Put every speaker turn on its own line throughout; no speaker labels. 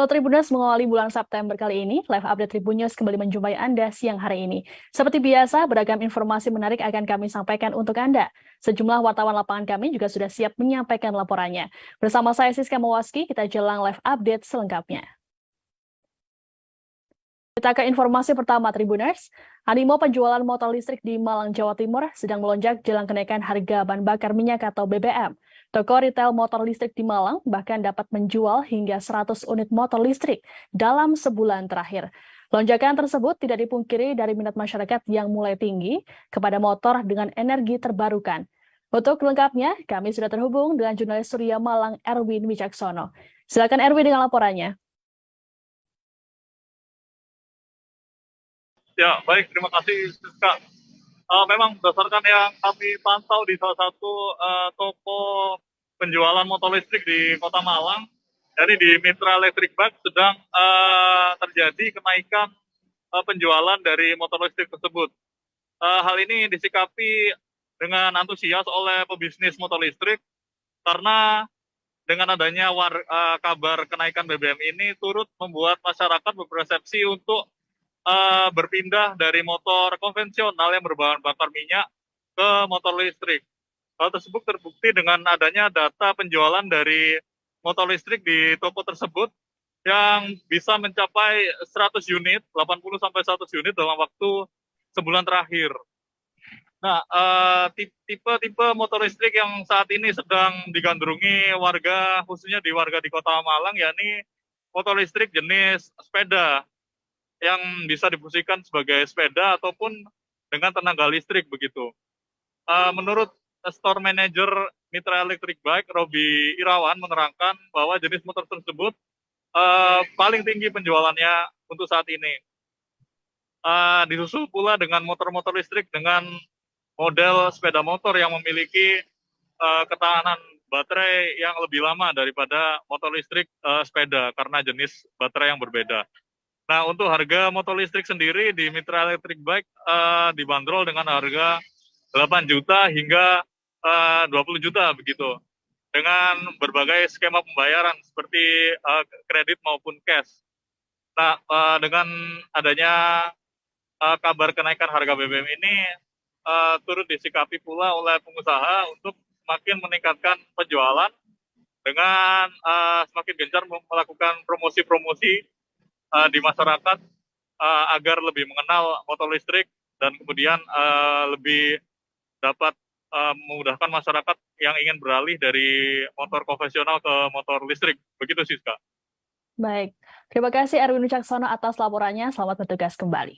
Halo Tribuners, mengawali bulan September kali ini, Live Update Tribun News kembali menjumpai Anda siang hari ini. Seperti biasa, beragam informasi menarik akan kami sampaikan untuk Anda. Sejumlah wartawan lapangan kami juga sudah siap menyampaikan laporannya. Bersama saya Siska Mawaski, kita jelang Live Update selengkapnya. Kita ke informasi pertama, Tribuners. Animo penjualan motor listrik di Malang, Jawa Timur sedang melonjak jelang kenaikan harga bahan bakar minyak atau BBM. Toko retail motor listrik di Malang bahkan dapat menjual hingga 100 unit motor listrik dalam sebulan terakhir. Lonjakan tersebut tidak dipungkiri dari minat masyarakat yang mulai tinggi kepada motor dengan energi terbarukan. Untuk lengkapnya, kami sudah terhubung dengan jurnalis Surya Malang, Erwin Wicaksono. Silakan Erwin dengan laporannya.
Ya, baik. Terima kasih, Siska. Memang berdasarkan yang kami pantau di salah satu toko penjualan motor listrik di Kota Malang, jadi di Mitra Electric Bike sedang terjadi kenaikan penjualan dari motor listrik tersebut. Hal ini disikapi dengan antusias oleh pebisnis motor listrik karena dengan adanya kabar kenaikan BBM ini turut membuat masyarakat berpersepsi untuk berpindah dari motor konvensional yang berbahan bakar minyak ke motor listrik. Hal tersebut terbukti dengan adanya data penjualan dari motor listrik di toko tersebut yang bisa mencapai 100 unit, 80 sampai 100 unit dalam waktu sebulan terakhir. Nah, tipe motor listrik yang saat ini sedang digandrungi warga, khususnya di warga di Kota Malang, yakni motor listrik jenis sepeda yang bisa difungsikan sebagai sepeda ataupun dengan tenaga listrik begitu. Menurut store manager Mitra Electric Bike, Robi Irawan menerangkan bahwa jenis motor tersebut paling tinggi penjualannya untuk saat ini. Disusul pula dengan motor-motor listrik dengan model sepeda motor yang memiliki ketahanan baterai yang lebih lama daripada motor listrik sepeda karena jenis baterai yang berbeda. Nah, untuk harga motor listrik sendiri di Mitra Electric Bike dibanderol dengan harga 8 juta hingga 20 juta begitu. Dengan berbagai skema pembayaran seperti kredit maupun cash. Nah, dengan adanya kabar kenaikan harga BBM ini turut disikapi pula oleh pengusaha untuk semakin meningkatkan penjualan dengan semakin gencar melakukan promosi-promosi di masyarakat agar lebih mengenal motor listrik dan kemudian lebih dapat memudahkan masyarakat yang ingin beralih dari motor konvensional ke motor listrik. Begitu sih, Kak.
Baik, terima kasih Erwin Wicaksono atas laporannya. Selamat bertugas kembali.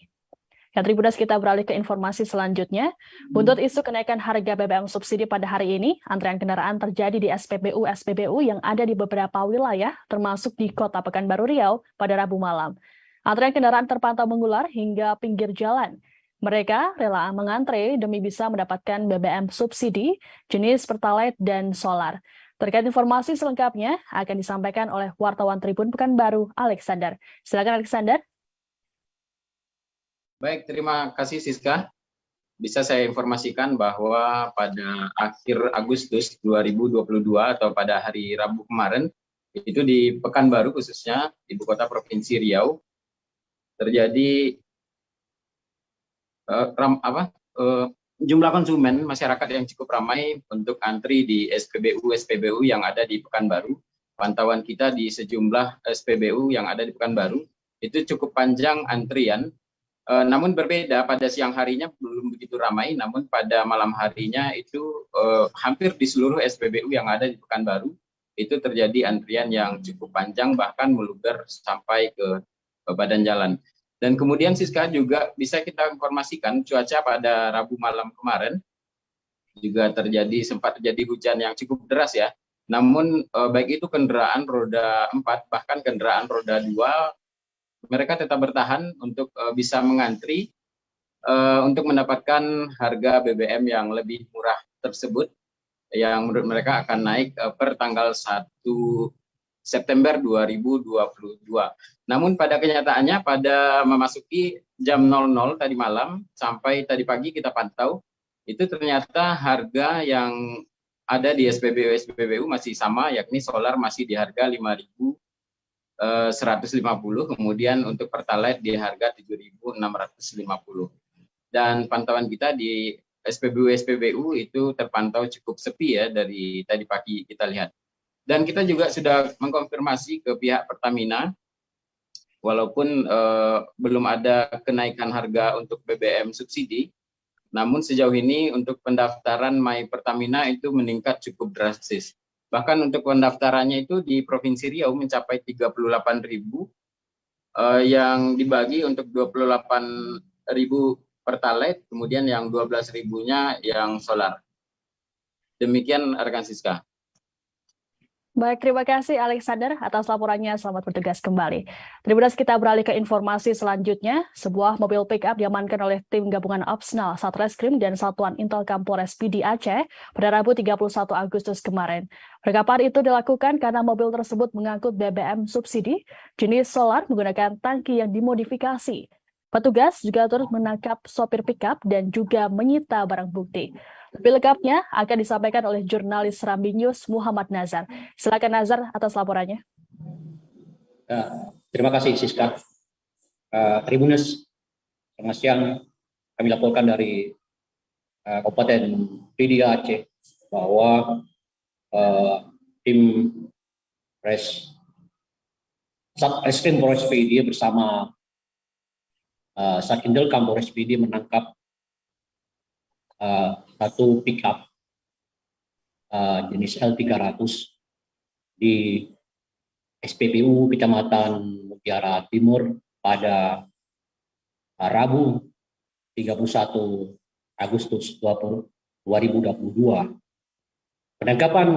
Ya, Tribuners, kita beralih ke informasi selanjutnya. Buntut isu kenaikan harga BBM subsidi pada hari ini, antrean kendaraan terjadi di SPBU yang ada di beberapa wilayah, termasuk di Kota Pekanbaru Riau pada Rabu malam. Antrean kendaraan terpantau mengular hingga pinggir jalan. Mereka rela mengantre demi bisa mendapatkan BBM subsidi jenis Pertalite dan solar. Terkait informasi selengkapnya akan disampaikan oleh wartawan Tribun Pekanbaru, Alexander. Silakan Alexander.
Baik, terima kasih Siska. Bisa saya informasikan bahwa pada akhir Agustus 2022 atau pada hari Rabu kemarin, itu di Pekanbaru khususnya, ibu kota Provinsi Riau, terjadi jumlah konsumen masyarakat yang cukup ramai untuk antri di SPBU yang ada di Pekanbaru. Pantauan kita di sejumlah SPBU yang ada di Pekanbaru, itu cukup panjang antrian. Namun berbeda, pada siang harinya belum begitu ramai, namun pada malam harinya itu hampir di seluruh SPBU yang ada di Pekanbaru itu terjadi antrian yang cukup panjang, bahkan meluber sampai ke badan jalan. Dan kemudian Siska juga bisa kita informasikan cuaca pada Rabu malam kemarin juga sempat terjadi hujan yang cukup deras ya. Namun baik itu kendaraan roda 4 bahkan kendaraan roda 2 mereka tetap bertahan untuk bisa mengantri untuk mendapatkan harga BBM yang lebih murah tersebut yang menurut mereka akan naik per tanggal 1 September 2022. Namun pada kenyataannya pada memasuki jam 00 tadi malam sampai tadi pagi kita pantau, itu ternyata harga yang ada di SPBU masih sama, yakni solar masih di harga 5.000 150, kemudian untuk Pertalite di harga 7.650. Dan pantauan kita di SPBU itu terpantau cukup sepi ya dari tadi pagi kita lihat. Dan kita juga sudah mengkonfirmasi ke pihak Pertamina, walaupun belum ada kenaikan harga untuk BBM subsidi, namun sejauh ini untuk pendaftaran My Pertamina itu meningkat cukup drastis. Bahkan untuk pendaftarannya itu di Provinsi Riau mencapai 38.000 yang dibagi untuk 28.000 Pertalite, kemudian yang 12.000-nya yang solar. Demikian rekan Siska.
Baik, terima kasih Alexander atas laporannya. Selamat bertugas kembali. Tribunas, kita beralih ke informasi selanjutnya. Sebuah mobil pick-up diamankan oleh tim gabungan Opsnal, Satreskrim, dan Satuan Intelkam Polres PD Aceh pada Rabu 31 Agustus kemarin. Penangkapan itu dilakukan karena mobil tersebut mengangkut BBM subsidi jenis solar menggunakan tangki yang dimodifikasi. Petugas juga turut menangkap sopir pick-up dan juga menyita barang bukti. Lebih lengkapnya akan disampaikan oleh jurnalis Serambi News Muhammad Nazar. Silakan Nazar atas laporannya.
Terima kasih Siska. Tribuners, selamat siang. Kami laporkan dari Kabupaten PD Aceh bahwa tim Satreskrim Polres PD bersama Satindelkam Polres PD menangkap satu pickup jenis L300 di SPBU Kecamatan Mutiara Timur pada Rabu 31 Agustus 2022. Penangkapan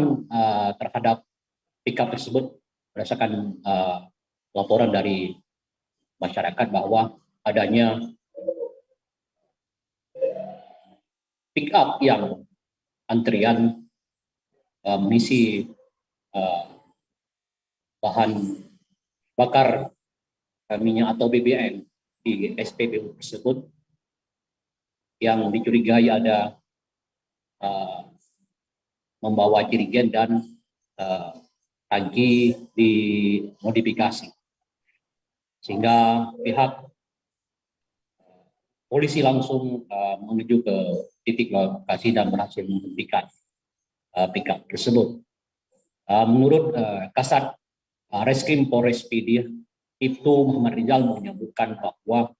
terhadap pickup tersebut berdasarkan laporan dari masyarakat bahwa adanya pick up yang antrian mengisi bahan bakar minyak atau BBM di SPBU tersebut yang dicurigai ada membawa jerigen dan tangki dimodifikasi, sehingga pihak polisi langsung menuju ke titik lokasi dan berhasil menghentikan pickup tersebut. Menurut Kasat Reskrim Polres PD, Ibtu Muhammad Rizal menyebutkan bahwa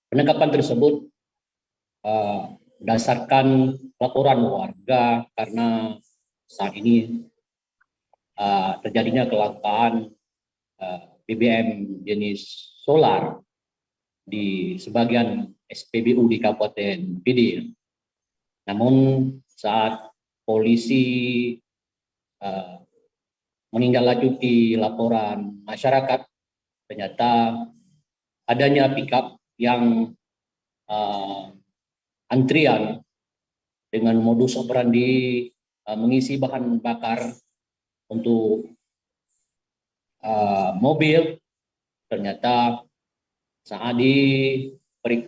penangkapan tersebut berdasarkan laporan warga karena saat ini terjadinya kelangkaan BBM jenis solar di sebagian SPBU di Kabupaten PD. Namun saat polisi menindaklanjuti laporan masyarakat, ternyata adanya pickup yang antrian dengan modus operandi mengisi bahan bakar untuk mobil. Ternyata saat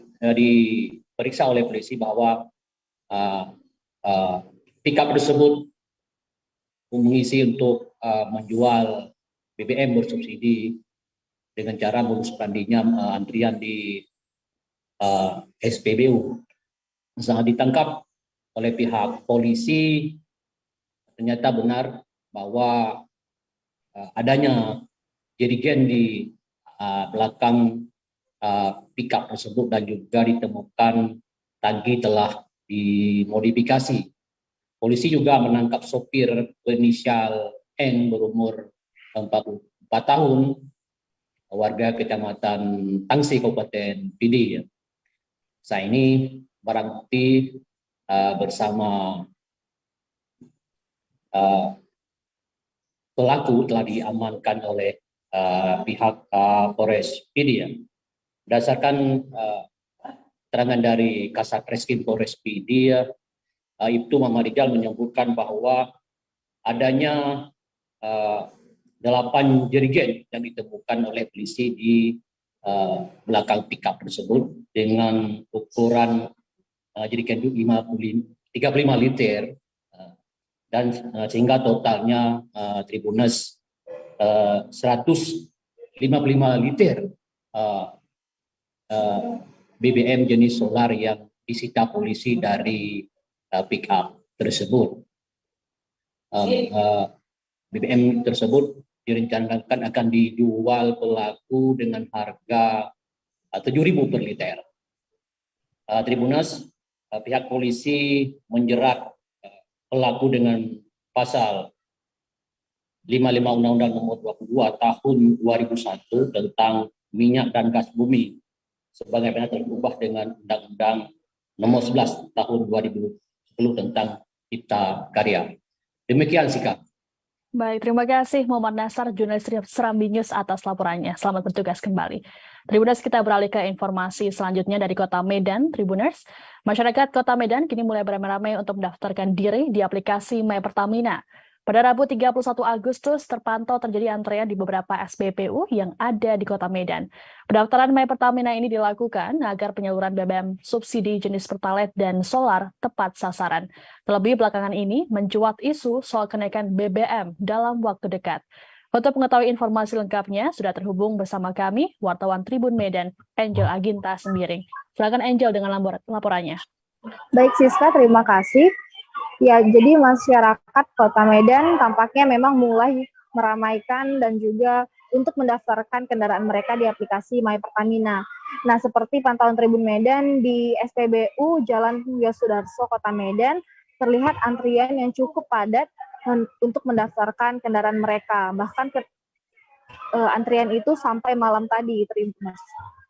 diperiksa oleh polisi bahwa pickup tersebut mengisi untuk menjual BBM bersubsidi dengan cara modus operandinya antrian di SPBU. Saat ditangkap oleh pihak polisi, ternyata benar bahwa adanya jerigen di belakang pickup tersebut dan juga ditemukan tangki telah dimodifikasi. Polisi juga menangkap sopir berinisial N berumur 44 tahun, warga Kecamatan Tangsi, Kabupaten PD. Saat ini barang bukti bersama pelaku telah diamankan oleh pihak Polres PD. Berdasarkan keterangan dari Kasat Reskrim Polres PD, Ibtu Muhammad Rizal menyebutkan bahwa adanya 8 jerigen yang ditemukan oleh polisi di belakang pickup tersebut dengan ukuran jerigen 35 liter dan sehingga totalnya Tribuners 155 liter BBM jenis solar yang disita polisi dari pick up tersebut. BBM tersebut direncanakan akan dijual pelaku dengan harga 7.000 per liter. Tribunas, pihak polisi menjerat pelaku dengan pasal 55 Undang-Undang Nomor 22 Tahun 2001 tentang minyak dan gas bumi sebagaimana terubah dengan Undang-Undang Nomor 11 Tahun 2010 tentang Cipta Karya. Demikian sikap.
Baik, terima kasih Muhammad Nasar, jurnalis Serambi News atas laporannya. Selamat bertugas kembali. Tribuners, kita beralih ke informasi selanjutnya dari Kota Medan. Tribuners, masyarakat Kota Medan kini mulai beramai-ramai untuk mendaftarkan diri di aplikasi My Pertamina. Pada Rabu 31 Agustus terpantau terjadi antrean di beberapa SPBU yang ada di Kota Medan. Pendaftaran My Pertamina ini dilakukan agar penyaluran BBM subsidi jenis Pertalite dan solar tepat sasaran. Terlebih belakangan ini mencuat isu soal kenaikan BBM dalam waktu dekat. Untuk mengetahui informasi lengkapnya, sudah terhubung bersama kami, wartawan Tribun Medan, Angel Aginta Sembiring. Silakan Angel dengan laporannya.
Baik Siska, terima kasih. Ya, jadi masyarakat Kota Medan tampaknya memang mulai meramaikan dan juga untuk mendaftarkan kendaraan mereka di aplikasi My Pertamina. Nah, seperti pantauan Tribun Medan di SPBU Jalan Yosudarso Kota Medan, terlihat antrian yang cukup padat untuk mendaftarkan kendaraan mereka. Bahkan antrian itu sampai malam tadi, Tribuners.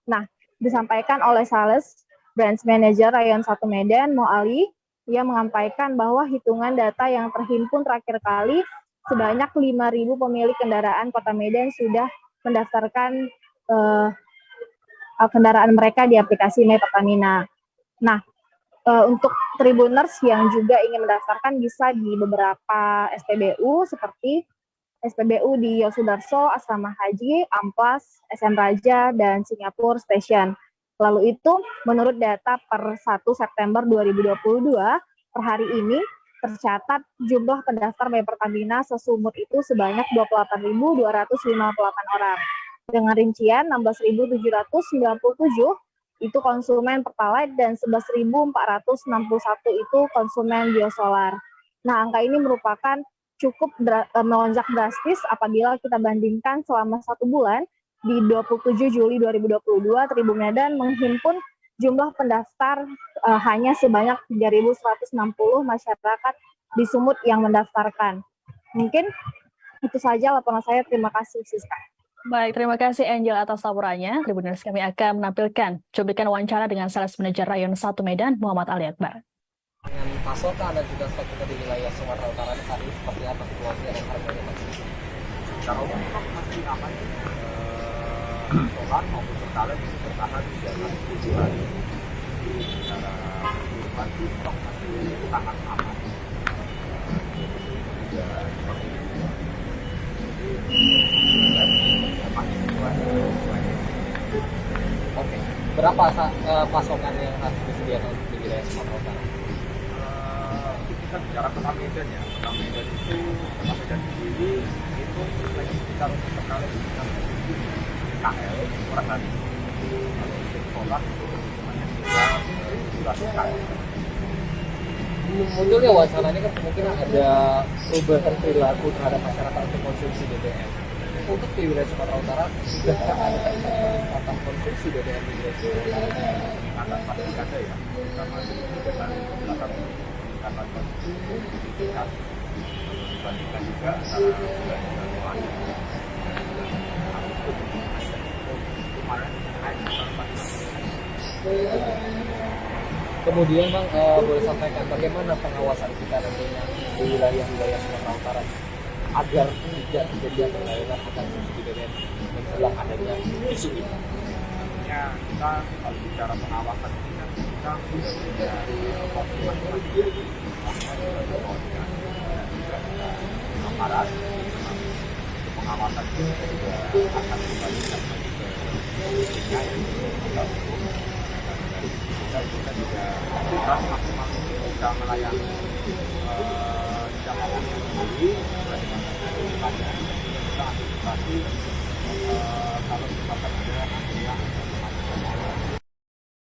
Nah, disampaikan oleh Sales Branch Manager Rayon 1 Medan, Mo Ali. Ia menyampaikan bahwa hitungan data yang terhimpun terakhir kali sebanyak 5.000 pemilik kendaraan Kota Medan sudah mendaftarkan kendaraan mereka di aplikasi My Pertamina. Nah, untuk Tribuners yang juga ingin mendaftarkan bisa di beberapa SPBU seperti SPBU di Yosudarso, Asrama Haji, Amplas, SN Raja, dan Singapura Station. Lalu itu, menurut data per 1 September 2022, per hari ini tercatat jumlah pendaftar My Pertamina sesumur itu sebanyak 28.258 orang. Dengan rincian 16.797 itu konsumen Pertalite dan 11.461 itu konsumen biosolar. Nah, angka ini merupakan cukup melonjak drastis apabila kita bandingkan selama 1 bulan. Di 27 Juli 2022, Tribun Medan menghimpun jumlah pendaftar hanya sebanyak 3.160 masyarakat di Sumut yang mendaftarkan. Mungkin itu saja laporan saya. Terima kasih, Siska.
Baik, terima kasih Angel atas laporannya. Tribuners, kami akan menampilkan cuplikan wawancara dengan Sales Manager Rayon 1 Medan, Muhammad Ali Akbar.
Dengan pasokan dan juga stok kita di wilayah Sumatera Utara saat ini seperti apa situasi dan harganya?
Kalau untuk masih aman, solar maupun Pertalite itu bertahan di atas 7 hari. Secara keseluruhan stok masih sangat aman.
Oke, berapa pasokan yang harus disediakan di wilayah Sumatera Utara?
Kita bicara Kota Medan ya. Kota Medan itu, Kota Medan sendiri itu lagi sekitar untuk Pertalite sekitar KL per hari. Kalau untuk solar itu hanya sekitar 700 KL.
Munculnya wacana ini kan kemungkinan ada perubahan perilaku terhadap masyarakat untuk konsumsi BBM. Untuk di wilayah Sumatera Utara, sudahkah ada peningkatan konsumsi BBM di wilayah Sumatera Utara?
Peningkatan pasti ada ya, terutama di kegiatan belakang peningkatan konsumsi signifikan dibandingkan juga antara bulan yang lain.
Kemudian Bang, boleh sampaikan bagaimana pengawasan kita nantinya di wilayah-wilayah Sumatera Utara agar tidak terjadi penggalian akan subsidi BBM menjelang adanya isu ini.
Ya, kita kalau bicara pengawasan ini kan kita dari koordinasi aparat pengawasan itu juga akan dibalikan lagi ke kita juga bisa masing-masing bisa melayani jamaah yang sendiri kita antisipasi kalau misalkan ada antrian.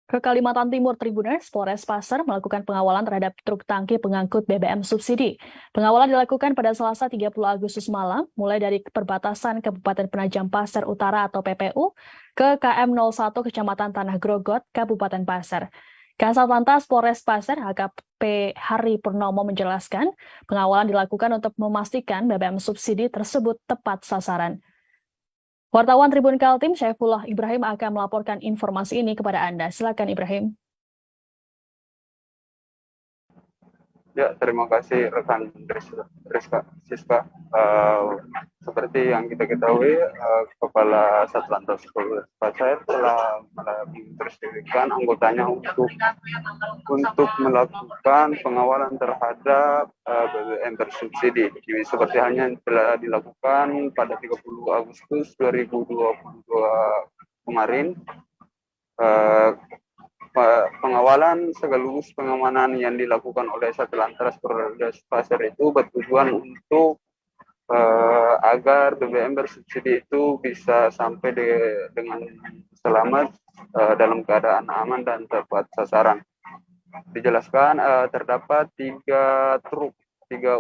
Ke Kalimantan Timur, Tribuners, Polres Pasar melakukan pengawalan terhadap truk tangki pengangkut BBM subsidi. Pengawalan dilakukan pada Selasa 30 Agustus malam, mulai dari perbatasan Kabupaten Penajam Pasar Utara atau PPU ke KM 01 Kecamatan Tanah Grogot, Kabupaten Pasar. Kasat Lantas Polres Pasar AKP Hari Purnomo menjelaskan, pengawalan dilakukan untuk memastikan BBM subsidi tersebut tepat sasaran. Wartawan Tribun Kaltim Syaifullah Ibrahim akan melaporkan informasi ini kepada Anda. Silakan Ibrahim.
Ya, terima kasih rekan Rizka Siska. Seperti yang kita ketahui, Kepala Satlantas Polres Pasar telah menginstruksikan anggotanya untuk melakukan pengawalan terhadap BBM bersubsidi. Seperti halnya yang telah dilakukan pada 30 Agustus 2022 kemarin. Pengawalan sekaligus pengamanan yang dilakukan oleh Satlantas Polres Pasar itu bertujuan untuk agar BBM bersubsidi itu bisa sampai dengan selamat dalam keadaan aman dan tepat sasaran. Dijelaskan terdapat 3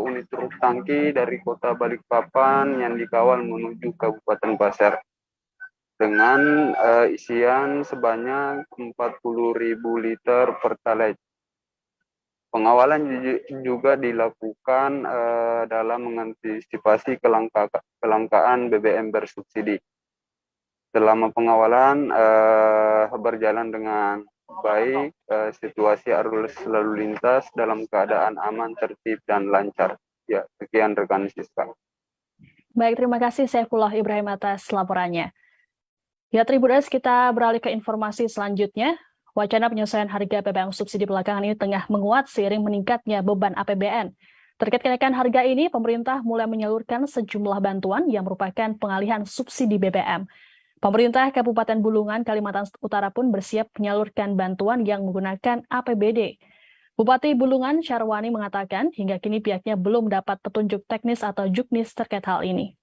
unit truk tangki dari kota Balikpapan yang dikawal menuju Kabupaten Pasar dengan isian sebanyak 40.000 liter Pertalite. Pengawalan juga dilakukan dalam mengantisipasi kelangkaan BBM bersubsidi. Selama pengawalan berjalan dengan baik, situasi arus lalu lintas dalam keadaan aman, tertib, dan lancar. Ya, sekian rekan Siska.
Baik, terima kasih Syaifullah Ibrahim atas laporannya. Ya, Tribuners, kita beralih ke informasi selanjutnya. Wacana penyesuaian harga BBM subsidi belakangan ini tengah menguat seiring meningkatnya beban APBN. Terkait kenaikan harga ini, pemerintah mulai menyalurkan sejumlah bantuan yang merupakan pengalihan subsidi BBM. Pemerintah Kabupaten Bulungan, Kalimantan Utara pun bersiap menyalurkan bantuan yang menggunakan APBD. Bupati Bulungan, Syarwani, mengatakan hingga kini pihaknya belum dapat petunjuk teknis atau juknis terkait hal ini.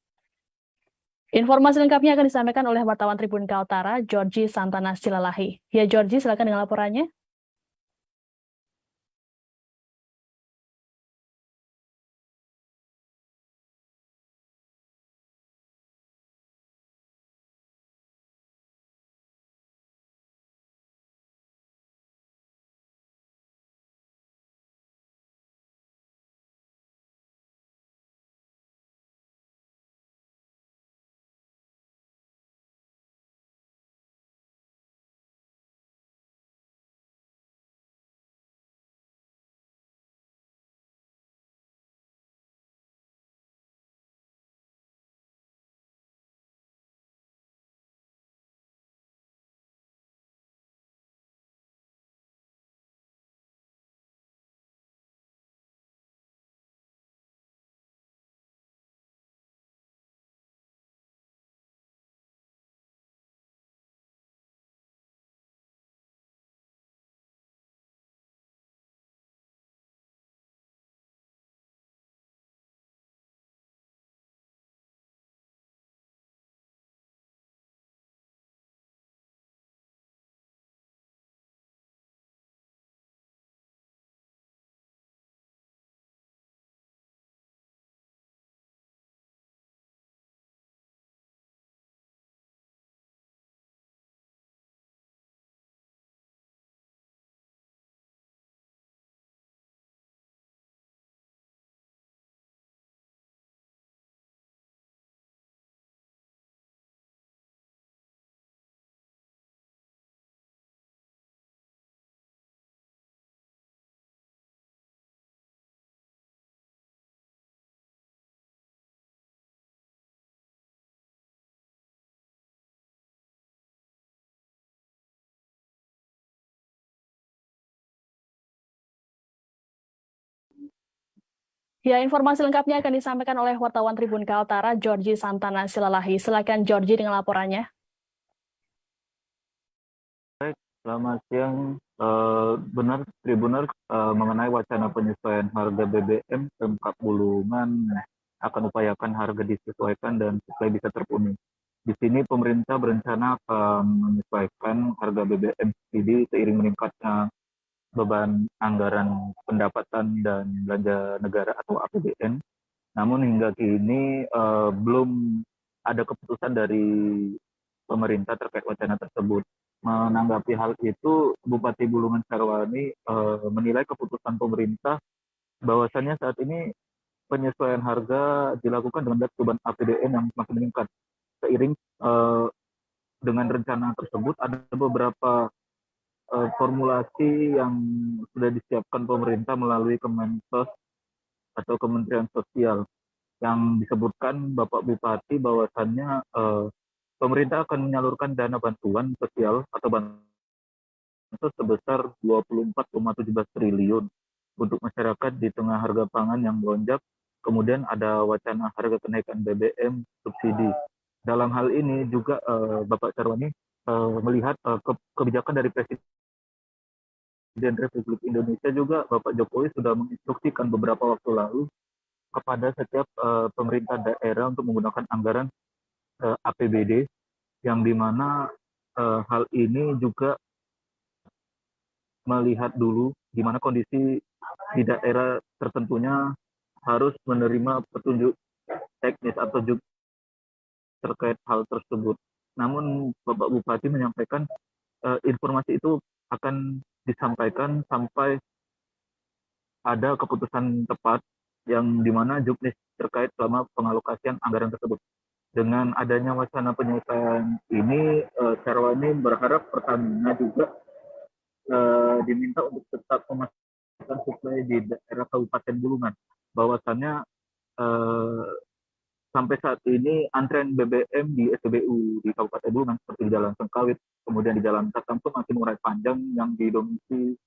Informasi lengkapnya akan disampaikan oleh wartawan Tribun Kaltara, Georgie Santana Silalahi. Ya, Georgie, silakan dengan laporannya. Ya, informasi lengkapnya akan disampaikan oleh wartawan Tribun Kaltara, Georgie Santana Silalahi. Silakan Georgie dengan laporannya.
Selamat siang. Benar Tribuners, mengenai wacana penyesuaian harga BBM Pemkab Bulungan akan upayakan harga disesuaikan dan suplai bisa terpenuhi. Di sini pemerintah berencana akan menyesuaikan harga BBM subsidi seiring meningkatnya beban anggaran pendapatan dan belanja negara atau APBN. Namun hingga kini belum ada keputusan dari pemerintah terkait wacana tersebut. Menanggapi hal itu, Bupati Bulungan Sarwani menilai keputusan pemerintah bahwasannya saat ini penyesuaian harga dilakukan dengan beban APBN yang semakin meningkat. Seiring dengan rencana tersebut, ada beberapa formulasi yang sudah disiapkan pemerintah melalui Kemensos atau Kementerian Sosial, yang disebutkan Bapak Bupati bahwasannya pemerintah akan menyalurkan dana bantuan sosial atau bantuan sebesar 24,17 triliun untuk masyarakat di tengah harga pangan yang melonjak. Kemudian ada wacana harga kenaikan BBM subsidi. Dalam hal ini juga Bapak Sarwani melihat kebijakan dari Presiden Republik Indonesia juga, Bapak Jokowi sudah menginstruksikan beberapa waktu lalu kepada setiap pemerintah daerah untuk menggunakan anggaran APBD, yang dimana hal ini juga melihat dulu di mana kondisi di daerah tertentunya harus menerima petunjuk teknis atau juga terkait hal tersebut. Namun Bapak Bupati menyampaikan informasi itu akan disampaikan sampai ada keputusan tepat yang dimana juknis terkait selama pengalokasian anggaran tersebut. Dengan adanya wacana penyelesaian ini, Sarwani berharap Pertamina juga diminta untuk tetap memastikan suplai di daerah Kabupaten Bulungan. Bahwasannya sampai saat ini antrean BBM di SPBU di Kabupaten Bulungan seperti di Jalan Sengkawit, kemudian di Jalan Katampu masih mengurai panjang yang didominasi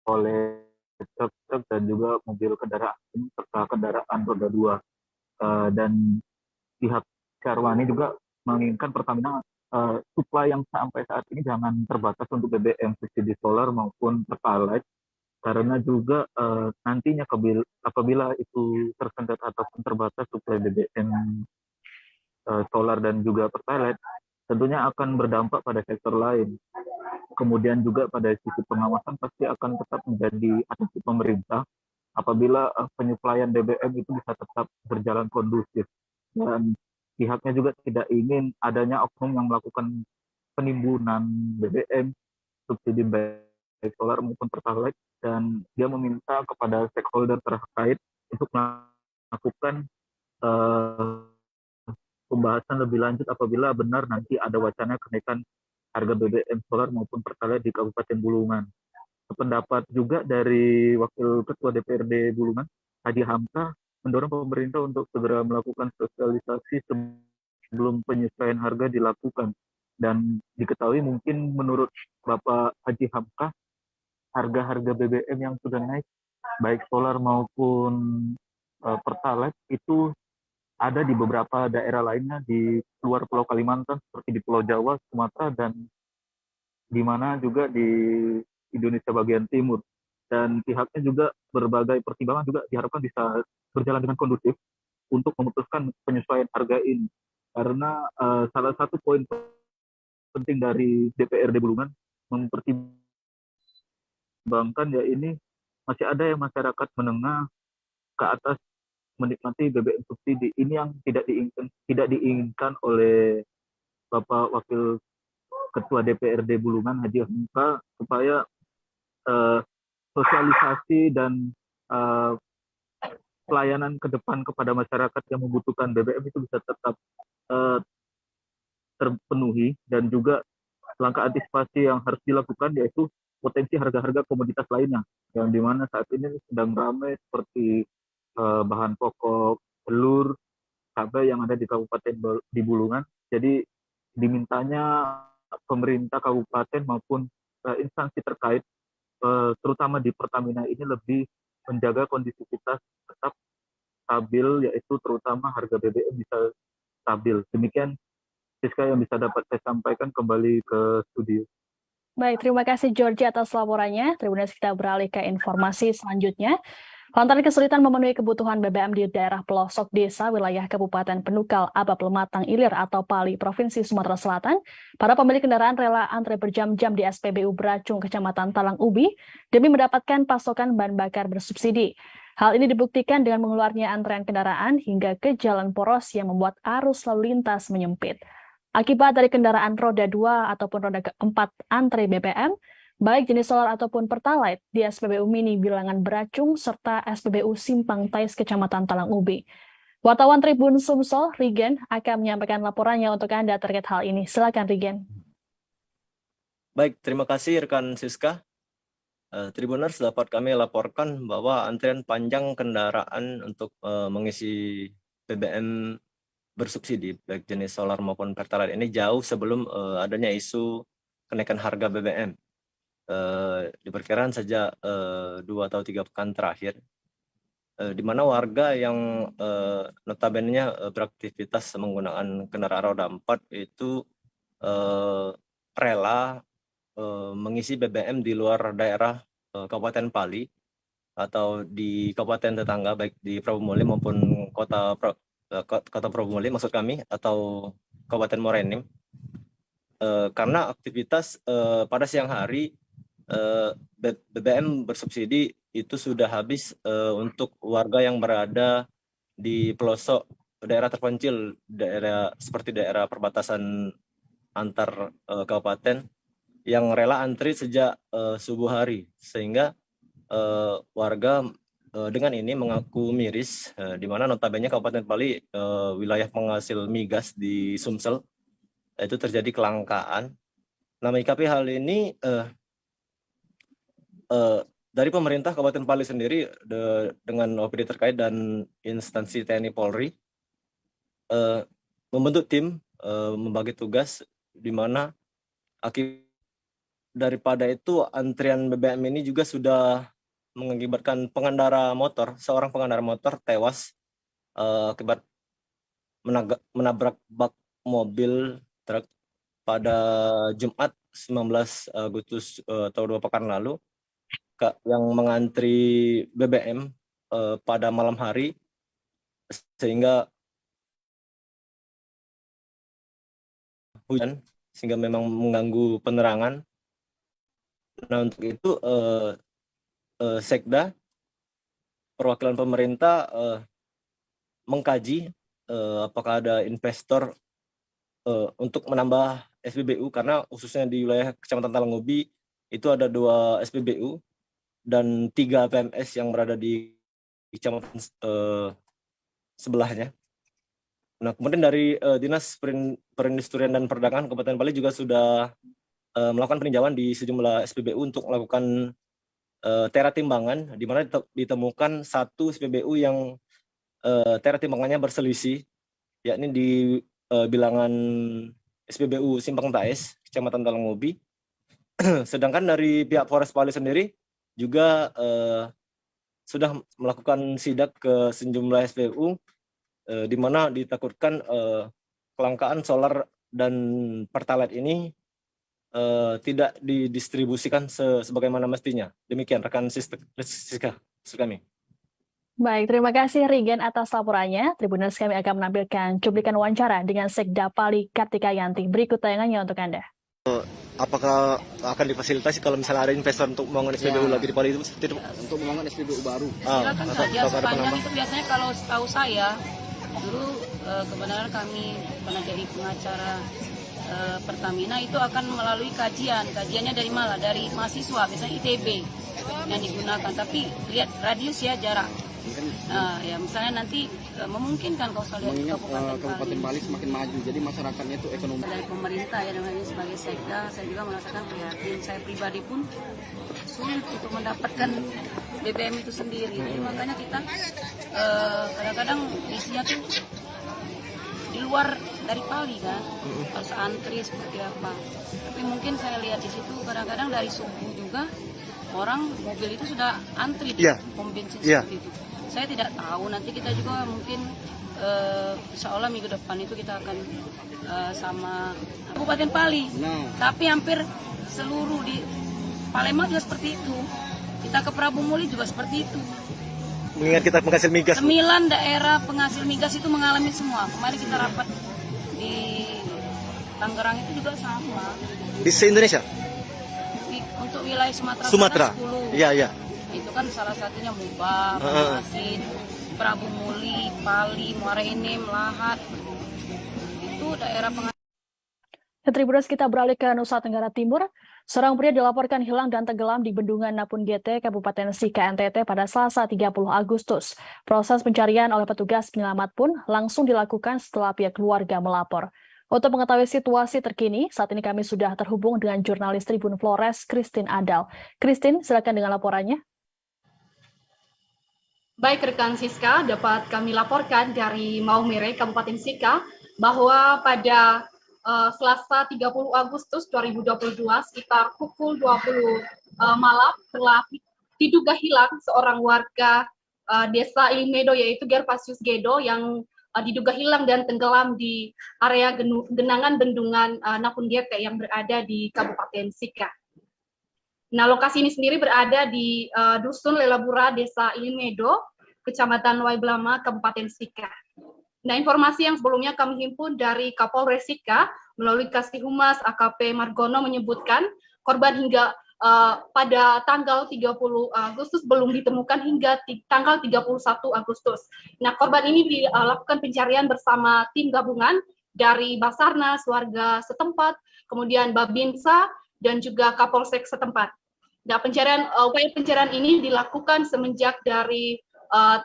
oleh truk dan juga mobil kendaraan serta kendaraan roda 2. Dan pihak Sarwani juga menginginkan Pertamina suplai yang sampai saat ini jangan terbatas untuk BBM subsidi solar maupun Pertalite, karena juga nantinya apabila itu tersendat ataupun terbatas suplai BBM solar dan juga Pertalite, tentunya akan berdampak pada sektor lain. Kemudian juga pada sisi pengawasan pasti akan tetap menjadi atensi pemerintah apabila penyuplaian BBM itu bisa tetap berjalan kondusif. Dan pihaknya juga tidak ingin adanya oknum yang melakukan penimbunan BBM subsidi baik solar maupun Pertalite, dan dia meminta kepada stakeholder terkait untuk melakukan pembahasan lebih lanjut apabila benar nanti ada wacana kenaikan harga BBM solar maupun Pertalite di Kabupaten Bulungan. Pendapat juga dari Wakil Ketua DPRD Bulungan, Haji Hamka, mendorong pemerintah untuk segera melakukan sosialisasi sebelum penyesuaian harga dilakukan. Dan diketahui mungkin menurut Bapak Haji Hamka, harga-harga BBM yang sudah naik, baik solar maupun Pertalite, itu ada di beberapa daerah lainnya di luar Pulau Kalimantan, seperti di Pulau Jawa, Sumatera, dan di mana juga di Indonesia bagian timur. Dan pihaknya juga berbagai pertimbangan juga diharapkan bisa berjalan dengan kondusif untuk memutuskan penyesuaian harga ini. Karena salah satu poin penting dari DPRD Bulungan mempertimbangkan ya ini masih ada yang masyarakat menengah ke atas menikmati BBM subsidi ini yang tidak diinginkan oleh Bapak Wakil Ketua DPRD Bulungan Haji Hamka, supaya sosialisasi dan pelayanan ke depan kepada masyarakat yang membutuhkan BBM itu bisa tetap terpenuhi. Dan juga langkah antisipasi yang harus dilakukan yaitu potensi harga-harga komoditas lainnya yang dimana saat ini sedang ramai seperti bahan pokok, telur, cabai yang ada di Kabupaten di Bulungan. Jadi dimintanya pemerintah kabupaten maupun instansi terkait, terutama di Pertamina ini, lebih menjaga kondisivitas tetap stabil, yaitu terutama harga BBM bisa stabil. Demikian Siska yang bisa dapat saya sampaikan. Kembali ke studio.
Baik, terima kasih Georgie atas laporannya. Tribuners, kita beralih ke informasi selanjutnya. Lantaran kesulitan memenuhi kebutuhan BBM di daerah pelosok desa wilayah Kabupaten Penukal Abab Lematang Ilir atau Pali, Provinsi Sumatera Selatan, para pemilik kendaraan rela antre berjam-jam di SPBU Beracung, Kecamatan Talang Ubi, demi mendapatkan pasokan bahan bakar bersubsidi. Hal ini dibuktikan dengan mengeluarnya antrean kendaraan hingga ke jalan poros yang membuat arus lalu lintas menyempit. Akibat dari kendaraan roda 2 ataupun roda keempat antre BBM, baik jenis solar ataupun pertalite di SPBU Mini Bilangan Beracung serta SPBU Simpang Tais Kecamatan Talang Ubi. Wartawan Tribun Sumsel, Rigen, akan menyampaikan laporannya untuk Anda terkait hal ini. Silakan Rigen.
Baik, terima kasih rekan Siska. Tribuners, dapat kami laporkan bahwa antrian panjang kendaraan untuk mengisi BBM bersubsidi, baik jenis solar maupun pertalite ini jauh sebelum adanya isu kenaikan harga BBM. Diperkirakan sejak 2 atau 3 pekan terakhir, di mana warga yang notabene beraktivitas menggunakan kendaraan roda 4 itu rela mengisi BBM di luar daerah Kabupaten Pali atau di kabupaten tetangga, baik di Probomuli maupun kota Probomuli maksud kami, atau Kabupaten Morenim, karena aktivitas pada siang hari BBM bersubsidi itu sudah habis untuk warga yang berada di pelosok daerah terpencil, daerah seperti daerah perbatasan antar kabupaten yang rela antri sejak subuh hari, sehingga warga dengan ini mengaku miris, di mana notabene Kabupaten Pali wilayah penghasil migas di Sumsel, itu terjadi kelangkaan. Nah, menyikapi hal ini dari pemerintah Kabupaten Pali sendiri dengan OPD terkait dan instansi TNI Polri membentuk tim membagi tugas, di mana akibat daripada itu antrian BBM ini juga sudah mengakibatkan seorang pengendara motor tewas akibat menabrak bak mobil truk pada Jumat 19 Agustus tahun 2 pekan lalu, yang mengantri BBM pada malam hari, sehingga hujan sehingga memang mengganggu penerangan. Nah, untuk itu Sekda perwakilan pemerintah mengkaji apakah ada investor untuk menambah SPBU, karena khususnya di wilayah Kecamatan Talang Ubi itu ada 2 SPBU dan 3 PMS yang berada di kecamatan sebelahnya. Nah, kemudian dari Dinas Perindustrian dan Perdagangan Kabupaten Bali juga sudah melakukan peninjauan di sejumlah SPBU untuk melakukan tera timbangan, di mana ditemukan 1 SPBU yang tera timbangannya berselisih, yakni di bilangan SPBU Simpang Tais, Kecamatan Talang Ubi. Sedangkan dari pihak Polres Pali sendiri juga sudah melakukan sidak ke sejumlah SPBU, di mana ditakutkan kelangkaan solar dan pertalite ini tidak didistribusikan sebagaimana mestinya. Demikian rekan Siska kami.
Baik, terima kasih Rigen atas laporannya. Tribuners, kami akan menampilkan cuplikan wawancara dengan Sekda Pali Kartika Yanti. Berikut tayangannya untuk Anda.
Apakah akan difasilitasi kalau misalnya ada investor untuk membangun SPBU lagi di Pali itu seperti itu?
Untuk membangun SPBU baru.
Silakan saja, sepanjang itu biasanya kalau setahu saya, dulu kebenaran kami pernah jadi pengacara Pertamina, itu akan melalui kajiannya dari mana? Dari mahasiswa, biasanya ITB yang digunakan, tapi lihat radius ya, jarak. Ya misalnya nanti memungkinkan kalau saya lihat
Kabupaten Bali semakin maju, jadi masyarakatnya itu ekonomi.
Dari pemerintah ya, dengan sebagai sekda, saya juga merasakan prihatin. Saya pribadi pun sulit untuk mendapatkan BBM itu sendiri. Jadi makanya kita kadang-kadang isinya tuh di luar dari Pali kan, harus antri seperti apa. Tapi mungkin saya lihat di situ kadang-kadang dari subuh juga orang mobil itu sudah antri di pom bensin seperti itu. Saya tidak tahu, nanti kita juga mungkin insya Allah minggu depan itu kita akan sama Kabupaten Pali. Tapi hampir seluruh di Palembang juga seperti itu. Kita ke Prabu Muli juga seperti itu.
mengingat kita penghasil migas.
9 daerah penghasil migas itu mengalami semua. Kemarin kita rapat di Tangerang itu juga sama.
Di se-Indonesia?
Untuk wilayah Sumatera.
Sumatera.
10.
Iya, iya.
Itu kan salah satunya Mubah, Banjarmasin, Prabu Muli, Pali, Muara Enim, Lahat. Itu daerah penghasil.
Tribuners, kita beralih ke Nusa Tenggara Timur. Seorang pria dilaporkan hilang dan tenggelam di Bendungan Napun GT, Kabupaten Sika, NTT pada Selasa 30 Agustus. Proses pencarian oleh petugas penyelamat pun langsung dilakukan setelah pihak keluarga melapor. Untuk mengetahui situasi terkini, saat ini kami sudah terhubung dengan jurnalis Tribun Flores, Christine Adal. Christine, silakan dengan laporannya.
Baik rekan Siska, dapat kami laporkan dari Maumere, Kabupaten Sika, bahwa pada Selasa 30 Agustus 2022 sekitar pukul 20 malam telah diduga hilang seorang warga desa Ilimedo yaitu Gervasius Gedo yang diduga hilang dan tenggelam di area genangan bendungan Napun GT yang berada di Kabupaten Sika. Nah, lokasi ini sendiri berada di Dusun Lelabura, Desa Ilimedo, Kecamatan Waiblama, Kabupaten Sika. Nah, informasi yang sebelumnya kami himpun dari Kapolres Sika melalui Kasih Humas AKP Margono menyebutkan korban hingga pada tanggal 30 Agustus belum ditemukan hingga tanggal 31 Agustus. Nah, korban ini dilakukan pencarian bersama tim gabungan dari Basarnas, warga setempat, kemudian Babinsa, dan juga Kapolsek setempat. Nah, upaya pencarian ini dilakukan semenjak dari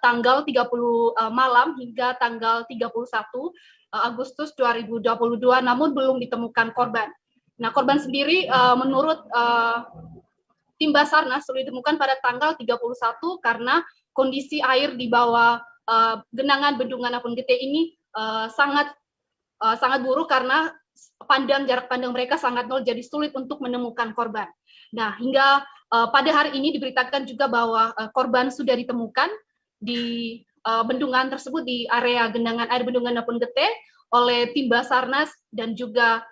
tanggal 30 malam hingga tanggal 31 Agustus 2022, namun belum ditemukan korban. Nah, korban sendiri menurut tim Basarnas sudah ditemukan pada tanggal 31 karena kondisi air di bawah genangan bendungan Napun GT ini sangat buruk karena jarak pandang mereka sangat nol, jadi sulit untuk menemukan korban. Nah, hingga pada hari ini diberitakan juga bahwa korban sudah ditemukan di bendungan tersebut, di area genangan air bendungan Napun GT oleh tim Basarnas dan juga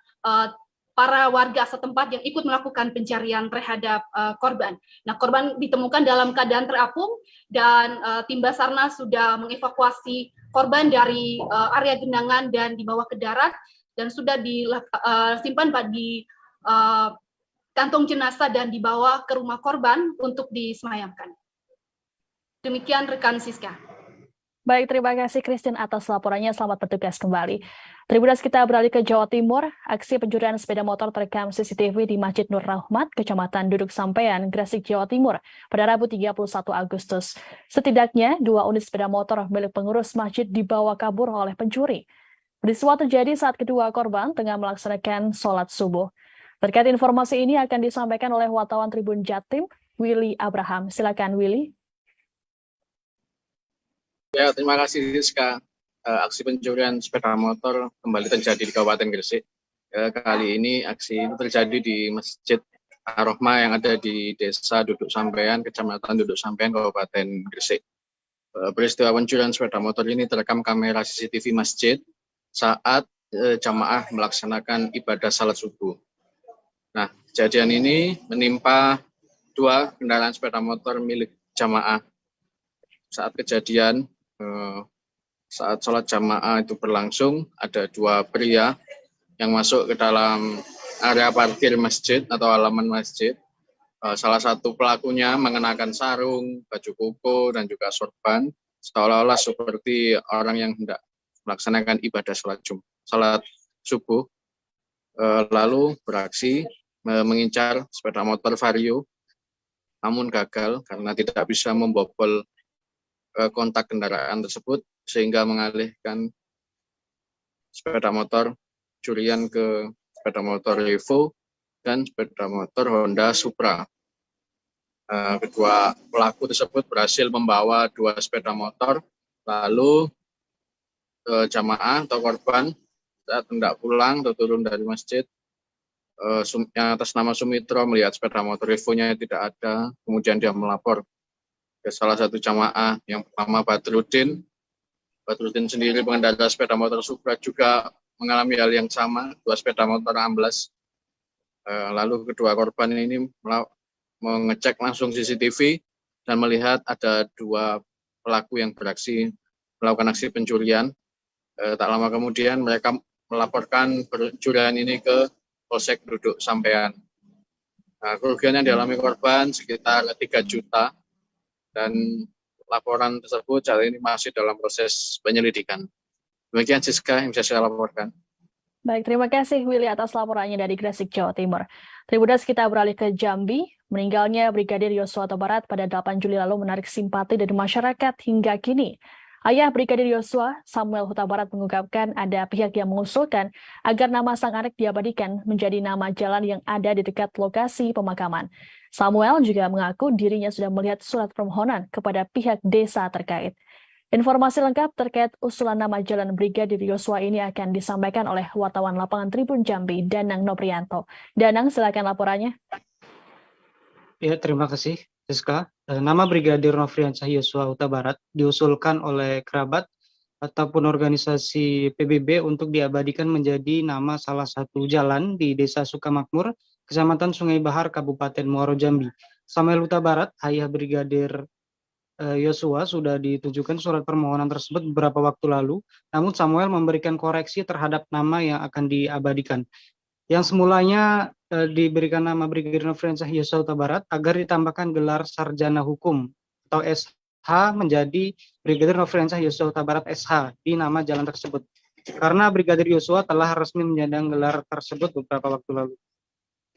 para warga setempat yang ikut melakukan pencarian terhadap korban. Nah, korban ditemukan dalam keadaan terapung dan tim Basarnas sudah mengevakuasi korban dari area genangan dan dibawa ke darat dan sudah disimpan di kantong jenazah dan dibawa ke rumah korban untuk disemayamkan. Demikian rekan Siska.
Baik, terima kasih Christine atas laporannya. Selamat bertugas kembali. Tribuners, kita beralih ke Jawa Timur. Aksi pencurian sepeda motor terekam CCTV di Masjid Nur Rahmat, Kecamatan Duduk Sampean, Gresik, Jawa Timur pada Rabu 31 Agustus. Setidaknya 2 unit sepeda motor milik pengurus masjid dibawa kabur oleh pencuri. Peristiwa terjadi saat kedua korban tengah melaksanakan sholat subuh. Terkait informasi ini akan disampaikan oleh wartawan Tribun Jatim, Willy Abraham. Silakan Willy.
Ya, terima kasih Rizka. Aksi pencurian sepeda motor kembali terjadi di Kabupaten Gresik. Kali ini aksi itu terjadi di Masjid Ar-Rahmah yang ada di Desa Duduk Sampean, Kecamatan Duduk Sampean, Kabupaten Gresik. Peristiwa pencurian sepeda motor ini terekam kamera CCTV masjid saat jamaah melaksanakan ibadah salat subuh. Nah, kejadian ini menimpa 2 kendaraan sepeda motor milik jamaah. Saat kejadian, saat sholat jamaah itu berlangsung, ada 2 pria yang masuk ke dalam area parkir masjid atau halaman masjid. Salah satu pelakunya mengenakan sarung, baju koko, dan juga sorban, seolah-olah seperti orang yang hendak melaksanakan ibadah sholat subuh, lalu beraksi mengincar sepeda motor Vario, namun gagal karena tidak bisa membobol kontak kendaraan tersebut, sehingga mengalihkan sepeda motor curian ke sepeda motor Evo dan sepeda motor Honda Supra. Kedua pelaku tersebut berhasil membawa 2 sepeda motor, lalu jamaah atau korban saat hendak pulang atau turun dari masjid, yang atas nama Sumitro melihat sepeda motor Evo-nya tidak ada, kemudian dia melapor ke salah satu jamaah yang bernama Badrudin. Badrudin sendiri pengendara sepeda motor Supra juga mengalami hal yang sama, 2 sepeda motor amblas. Lalu kedua korban ini mengecek langsung CCTV dan melihat ada 2
pelaku yang beraksi melakukan aksi pencurian. Tak lama kemudian mereka melaporkan pencurian ini ke Polsek Duduk Sampean. Nah, kerugian yang dialami korban sekitar 3 juta dan laporan tersebut saat ini masih dalam proses penyelidikan. Demikian Siska yang bisa saya laporkan.
Baik, terima kasih Willy atas laporannya dari Gresik, Jawa Timur. Tribunas, kita beralih ke Jambi. Meninggalnya Brigadir Yosua Huta Barat pada 8 Juli lalu menarik simpati dari masyarakat hingga kini. Ayah Brigadir Yosua, Samuel Huta Barat, mengungkapkan ada pihak yang mengusulkan agar nama sang anak diabadikan menjadi nama jalan yang ada di dekat lokasi pemakaman. Samuel juga mengaku dirinya sudah melihat surat permohonan kepada pihak desa terkait. Informasi lengkap terkait usulan nama jalan Brigadir Yosua ini akan disampaikan oleh wartawan lapangan Tribun Jambi, Danang Noprianto. Danang, silakan laporannya.
Ya, terima kasih, Siska. Nama Brigadir Nofriansyah Yosua Huta Barat diusulkan oleh kerabat ataupun organisasi PBB untuk diabadikan menjadi nama salah satu jalan di Desa Sukamakmur, Kecamatan Sungai Bahar, Kabupaten Muaro Jambi. Samuel Huta Barat, ayah Brigadir Yosua, sudah ditujukan surat permohonan tersebut beberapa waktu lalu, namun Samuel memberikan koreksi terhadap nama yang akan diabadikan. Yang semulanya diberikan nama Brigadir Nofriansyah Yosua Huta Barat agar ditambahkan gelar Sarjana Hukum atau SH menjadi Brigadir Nofriansyah Yosua Huta Barat SH di nama jalan tersebut. Karena Brigadir Yosua telah resmi menyandang gelar tersebut beberapa waktu lalu.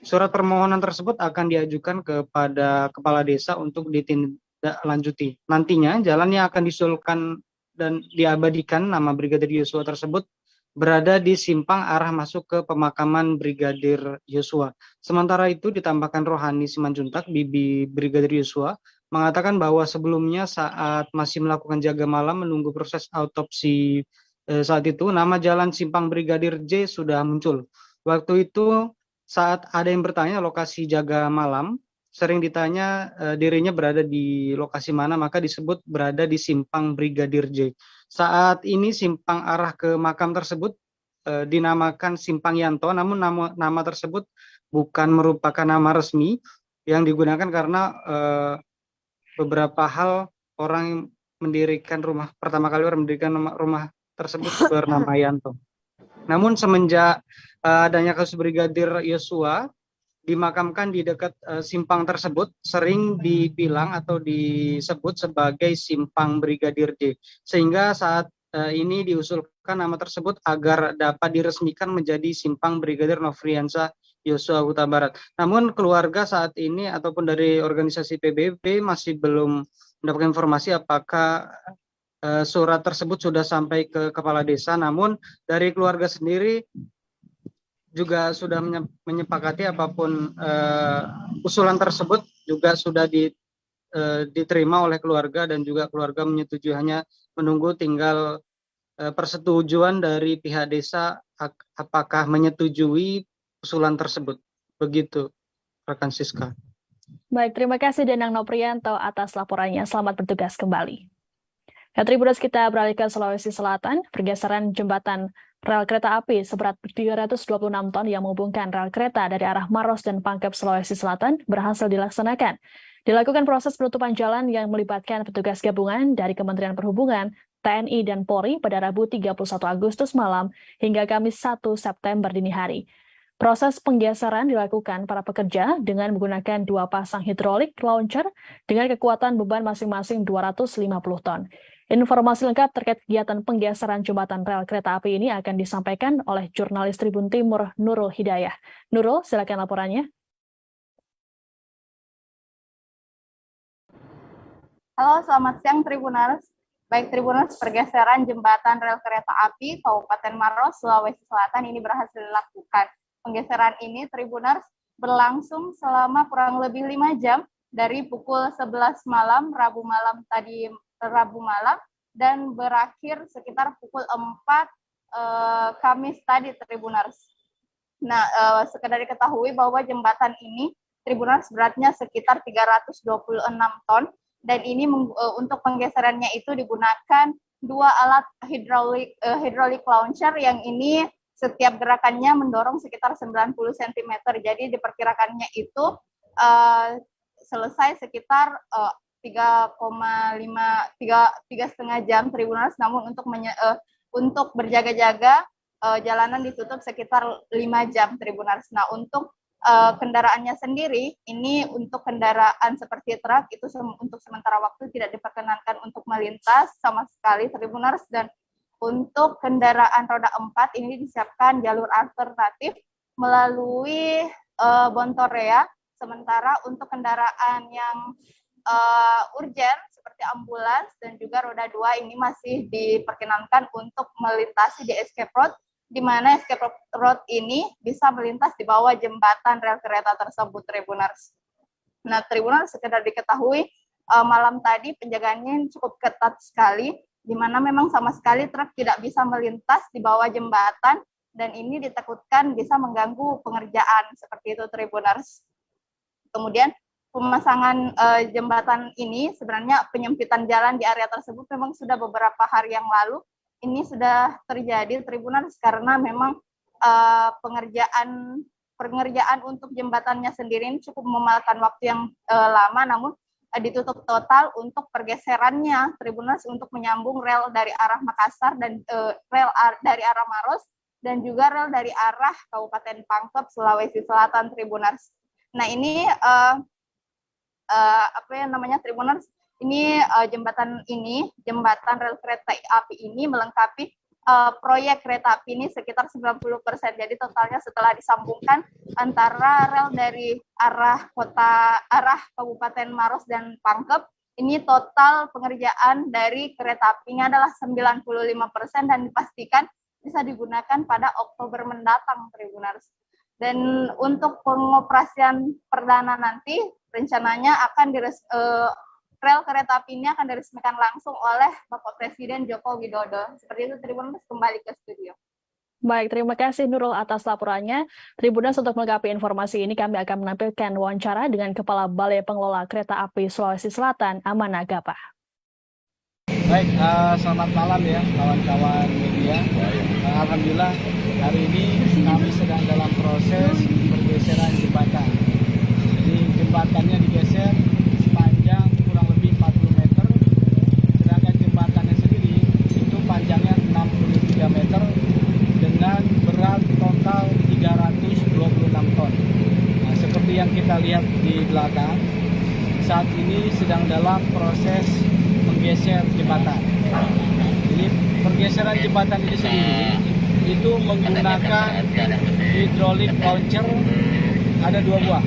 Surat permohonan tersebut akan diajukan kepada Kepala Desa untuk ditindaklanjuti. Nantinya jalan yang akan diusulkan dan diabadikan nama Brigadir Yosua tersebut berada di simpang arah masuk ke pemakaman Brigadir Yosua. Sementara itu ditambahkan Rohani Simanjuntak, bibi Brigadir Yosua, mengatakan bahwa sebelumnya saat masih melakukan jaga malam menunggu proses autopsi saat itu, nama jalan simpang Brigadir J sudah muncul. Waktu itu saat ada yang bertanya lokasi jaga malam, sering ditanya dirinya berada di lokasi mana, maka disebut berada di simpang Brigadir J. Saat ini simpang arah ke makam tersebut dinamakan Simpang Yanto, namun nama tersebut bukan merupakan nama resmi yang digunakan karena beberapa hal orang mendirikan rumah, pertama kali orang mendirikan rumah tersebut bernama Yanto. Namun semenjak adanya kasus Brigadir Yosua dimakamkan di dekat simpang tersebut, sering dibilang atau disebut sebagai Simpang Brigadir J. Sehingga saat ini diusulkan nama tersebut agar dapat diresmikan menjadi Simpang Brigadir Nofriansyah Yosua Huta Barat. Namun keluarga saat ini ataupun dari organisasi PBB masih belum mendapatkan informasi apakah surat tersebut sudah sampai ke Kepala Desa. Namun dari keluarga sendiri juga sudah menyepakati apapun usulan tersebut juga sudah diterima oleh keluarga dan juga keluarga menyetujui, hanya menunggu tinggal persetujuan dari pihak desa apakah menyetujui usulan tersebut. Begitu, rekan Siska.
Baik, terima kasih Danang Noprianto atas laporannya. Selamat bertugas kembali. Tribunas, kita beralih ke Sulawesi Selatan. Pergeseran jembatan rel kereta api seberat 326 ton yang menghubungkan rel kereta dari arah Maros dan Pangkep, Sulawesi Selatan berhasil dilaksanakan. Dilakukan proses penutupan jalan yang melibatkan petugas gabungan dari Kementerian Perhubungan, TNI, dan Polri pada Rabu 31 Agustus malam hingga Kamis 1 September dini hari. Proses penggeseran dilakukan para pekerja dengan menggunakan 2 pasang hidrolik launcher dengan kekuatan beban masing-masing 250 ton. Informasi lengkap terkait kegiatan penggeseran jembatan rel kereta api ini akan disampaikan oleh jurnalis Tribun Timur Nurul Hidayah. Nurul, silakan laporannya.
Halo, selamat siang Tribuners. Baik Tribuners, pergeseran jembatan rel kereta api Kabupaten Maros, Sulawesi Selatan ini berhasil dilakukan. Penggeseran ini Tribuners berlangsung selama kurang lebih 5 jam dari pukul 11 malam, Rabu malam, dan berakhir sekitar pukul 4 Kamis tadi Tribuners. Nah, sekedar diketahui bahwa jembatan ini Tribuners beratnya sekitar 326 ton. Dan ini untuk penggeserannya itu digunakan 2 alat hidrolik launcher yang ini setiap gerakannya mendorong sekitar 90 cm. Jadi diperkirakannya itu selesai sekitar 3,5 jam Tribuners, namun untuk berjaga-jaga jalanan ditutup sekitar 5 jam Tribuners. Nah, untuk kendaraannya sendiri, ini untuk kendaraan seperti truk itu untuk sementara waktu tidak diperkenankan untuk melintas sama sekali Tribuners, dan untuk kendaraan roda 4 ini disiapkan jalur alternatif melalui Bontorea. Sementara untuk kendaraan yang urgen seperti ambulans dan juga roda 2 ini masih diperkenankan untuk melintasi di escape road, di mana escape road ini bisa melintas di bawah jembatan rel kereta tersebut, Tribuners. Nah, Tribuners, sekedar diketahui, malam tadi penjagaannya cukup ketat sekali, di mana memang sama sekali truk tidak bisa melintas di bawah jembatan, dan ini ditakutkan bisa mengganggu pengerjaan, seperti itu, Tribuners. Kemudian pemasangan jembatan ini, sebenarnya penyempitan jalan di area tersebut memang sudah beberapa hari yang lalu ini sudah terjadi, Tribuners, karena memang pengerjaan untuk jembatannya sendiri ini cukup memakan waktu yang lama, namun ditutup total untuk pergeserannya, Tribuners, untuk menyambung rel dari arah Makassar dan rel dari arah Maros dan juga rel dari arah Kabupaten Pangkep, Sulawesi Selatan, Tribuners. Nah, ini Tribuners, ini jembatan rel kereta api ini melengkapi proyek kereta api ini sekitar 90%. Jadi totalnya setelah disambungkan antara rel dari arah Kabupaten Maros dan Pangkep, ini total pengerjaan dari kereta apinya adalah 95% dan dipastikan bisa digunakan pada Oktober mendatang, Tribuners. Dan untuk pengoperasian perdana nanti rencananya akan rel kereta api ini akan diresmikan langsung oleh Bapak Presiden Joko Widodo. Seperti itu, Tribuners, kembali ke studio.
Baik, terima kasih Nurul atas laporannya. Tribuners, untuk melengkapi informasi ini kami akan menampilkan wawancara dengan Kepala Balai Pengelola Kereta Api Sulawesi Selatan, Amana Gapa.
Baik, selamat malam ya kawan-kawan media. Alhamdulillah hari ini kami sedang dalam proses pergeseran jembatan. Jadi jembatannya digeser sepanjang kurang lebih 40 meter, sedangkan jembatannya sendiri itu panjangnya 63 meter dengan berat total 326 ton. Nah, seperti yang kita lihat di belakang, saat ini sedang dalam proses menggeser jembatan. Jadi pergeseran jembatan ini sendiri itu menggunakan hydraulic launcher, ada 2 buah,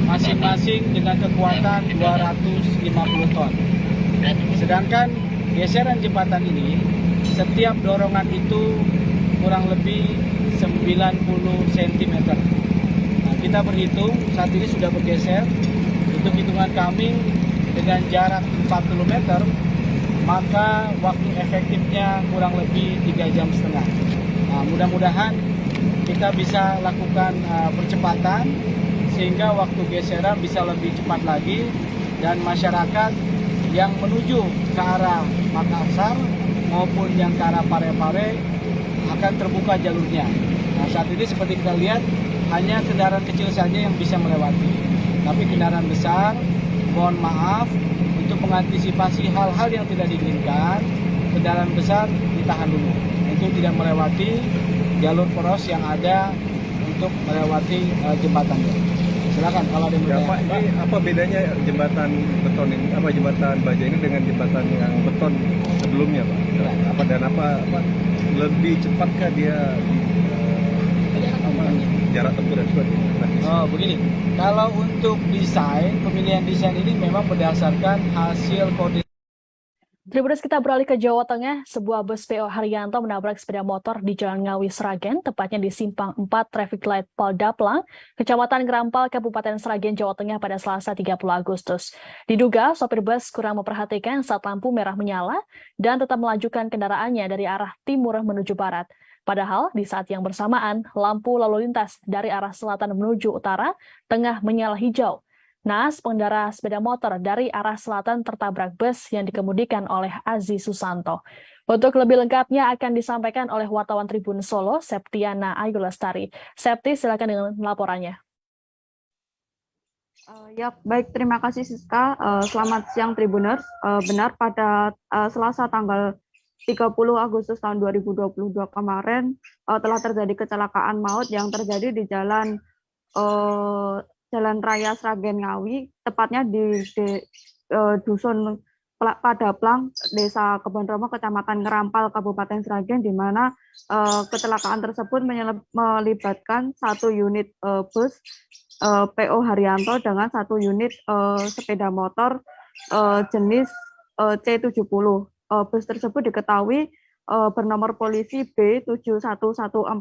masing-masing dengan kekuatan 250 ton. Sedangkan geseran jembatan ini, setiap dorongan itu kurang lebih 90 cm. Nah, kita berhitung saat ini sudah bergeser, untuk hitungan kami dengan jarak 40 meter, maka waktu efektifnya kurang lebih 3,5 jam. Nah, mudah-mudahan kita bisa lakukan percepatan sehingga waktu geseran bisa lebih cepat lagi, dan masyarakat yang menuju ke arah Makassar maupun yang ke arah Parepare akan terbuka jalurnya. Nah, saat ini seperti kita lihat hanya kendaraan kecil saja yang bisa melewati, tapi kendaraan besar, mohon maaf, untuk mengantisipasi hal-hal yang tidak diinginkan, kendaraan besar ditahan dulu untuk tidak melewati jalur poros yang ada untuk melewati jembatan. Silakan kalau ada yang
Pak, ini apa bedanya jembatan beton ini, jembatan baja ini dengan jembatan yang beton sebelumnya, Pak? Apa lebih cepatkah dia jarak tempuh dan sebagainya?
Oh, begini. Kalau untuk desain, pemilihan desain ini memang berdasarkan hasil koordinasi.
Tribuners, kita beralih ke Jawa Tengah. Sebuah bus PO Haryanto menabrak sepeda motor di Jalan Ngawi, Sragen, tepatnya di Simpang 4 Traffic Light Poldaplang, Kecamatan Grampal, Kabupaten Sragen, Jawa Tengah pada Selasa 30 Agustus. Diduga sopir bus kurang memperhatikan saat lampu merah menyala dan tetap melanjutkan kendaraannya dari arah timur menuju barat. Padahal di saat yang bersamaan, lampu lalu lintas dari arah selatan menuju utara tengah menyala hijau. Naas pengendara sepeda motor dari arah selatan tertabrak bus yang dikemudikan oleh Azi Susanto. Untuk lebih lengkapnya akan disampaikan oleh wartawan Tribun Solo, Septiana Ayu Lestari. Septi, silakan dengan laporannya.
Ya, baik, terima kasih Siska. Selamat siang Tribuners. Benar, pada Selasa tanggal 30 Agustus tahun 2022 kemarin telah terjadi kecelakaan maut yang terjadi di Jalan Raya Sragen Ngawi, tepatnya di Dusun Padaplang, Desa Kebonromo, Kecamatan Ngerampal, Kabupaten Sragen, di mana kecelakaan tersebut melibatkan satu unit bus PO Haryanto dengan satu unit sepeda motor jenis C70. Bus tersebut diketahui bernomor polisi B7114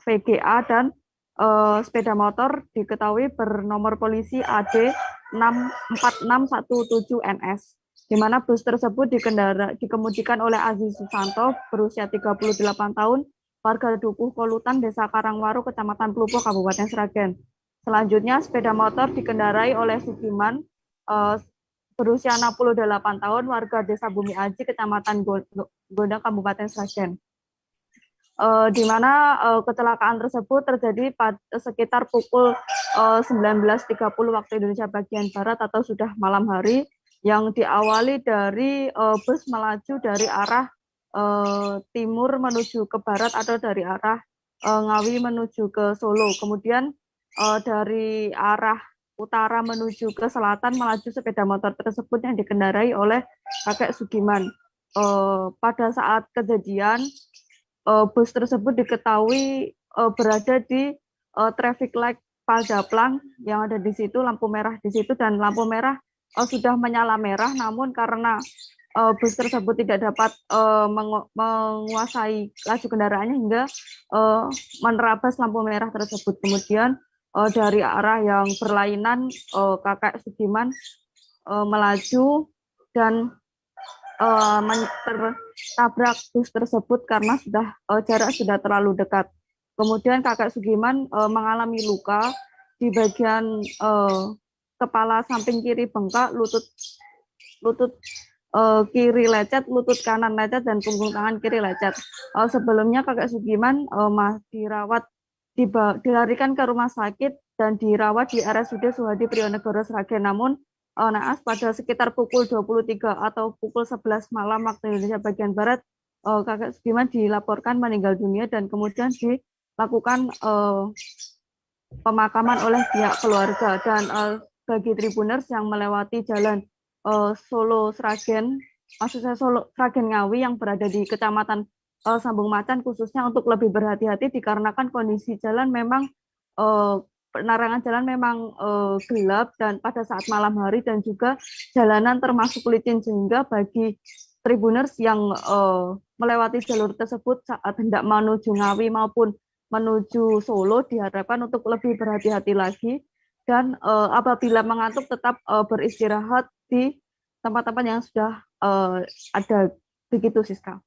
VGA dan sepeda motor diketahui bernomor polisi AD 64617 NS. Di mana bus tersebut dikemudikan oleh Aziz Susanto berusia 38 tahun, warga Dukuh Kolutan, Desa Karangwaru, Kecamatan Plupo, Kabupaten Sragen. Selanjutnya, sepeda motor dikendarai oleh Sugiman berusia 68 tahun, warga Desa Bumi Aji, Kecamatan Gondang, Kabupaten Sragen. Di mana kecelakaan tersebut terjadi pada sekitar pukul 19.30 waktu Indonesia bagian Barat atau sudah malam hari, yang diawali dari bus melaju dari arah timur menuju ke barat atau dari arah Ngawi menuju ke Solo. Kemudian dari arah utara menuju ke selatan melaju sepeda motor tersebut yang dikendarai oleh kakek Sugiman. Pada saat kejadian, bus tersebut diketahui berada di traffic light Padaplang yang ada di situ, lampu merah di situ, dan lampu merah sudah menyala merah, namun karena bus tersebut tidak dapat menguasai laju kendaraannya hingga menerabas lampu merah tersebut. Kemudian dari arah yang berlainan, kakek Sugiman melaju dan tertabrak bus tersebut karena jarak sudah terlalu dekat. Kemudian kakek Sugiman mengalami luka di bagian kepala samping kiri bengkak, lutut kiri lecet, lutut kanan lecet, dan punggung tangan kiri lecet. Sebelumnya kakek Sugiman dilarikan ke rumah sakit dan dirawat di RSUD Suhadi Prionegoro Sragen. Namun naas pada sekitar pukul 23 atau pukul 11 malam waktu Indonesia bagian Barat, kakek Sugiman dilaporkan meninggal dunia dan kemudian dilakukan pemakaman oleh pihak keluarga. Dan bagi Tribuners yang melewati jalan Solo Sragen, maksud saya Solo Sragen Ngawi yang berada di Kecamatan Sambung Macan, khususnya untuk lebih berhati-hati dikarenakan kondisi jalan memang penerangan jalan memang gelap dan pada saat malam hari, dan juga jalanan termasuk licin, sehingga bagi Tribuners yang melewati jalur tersebut saat hendak menuju Ngawi maupun menuju Solo diharapkan untuk lebih berhati-hati lagi, dan apabila mengantuk tetap beristirahat di tempat-tempat yang sudah ada. Begitu, Siska.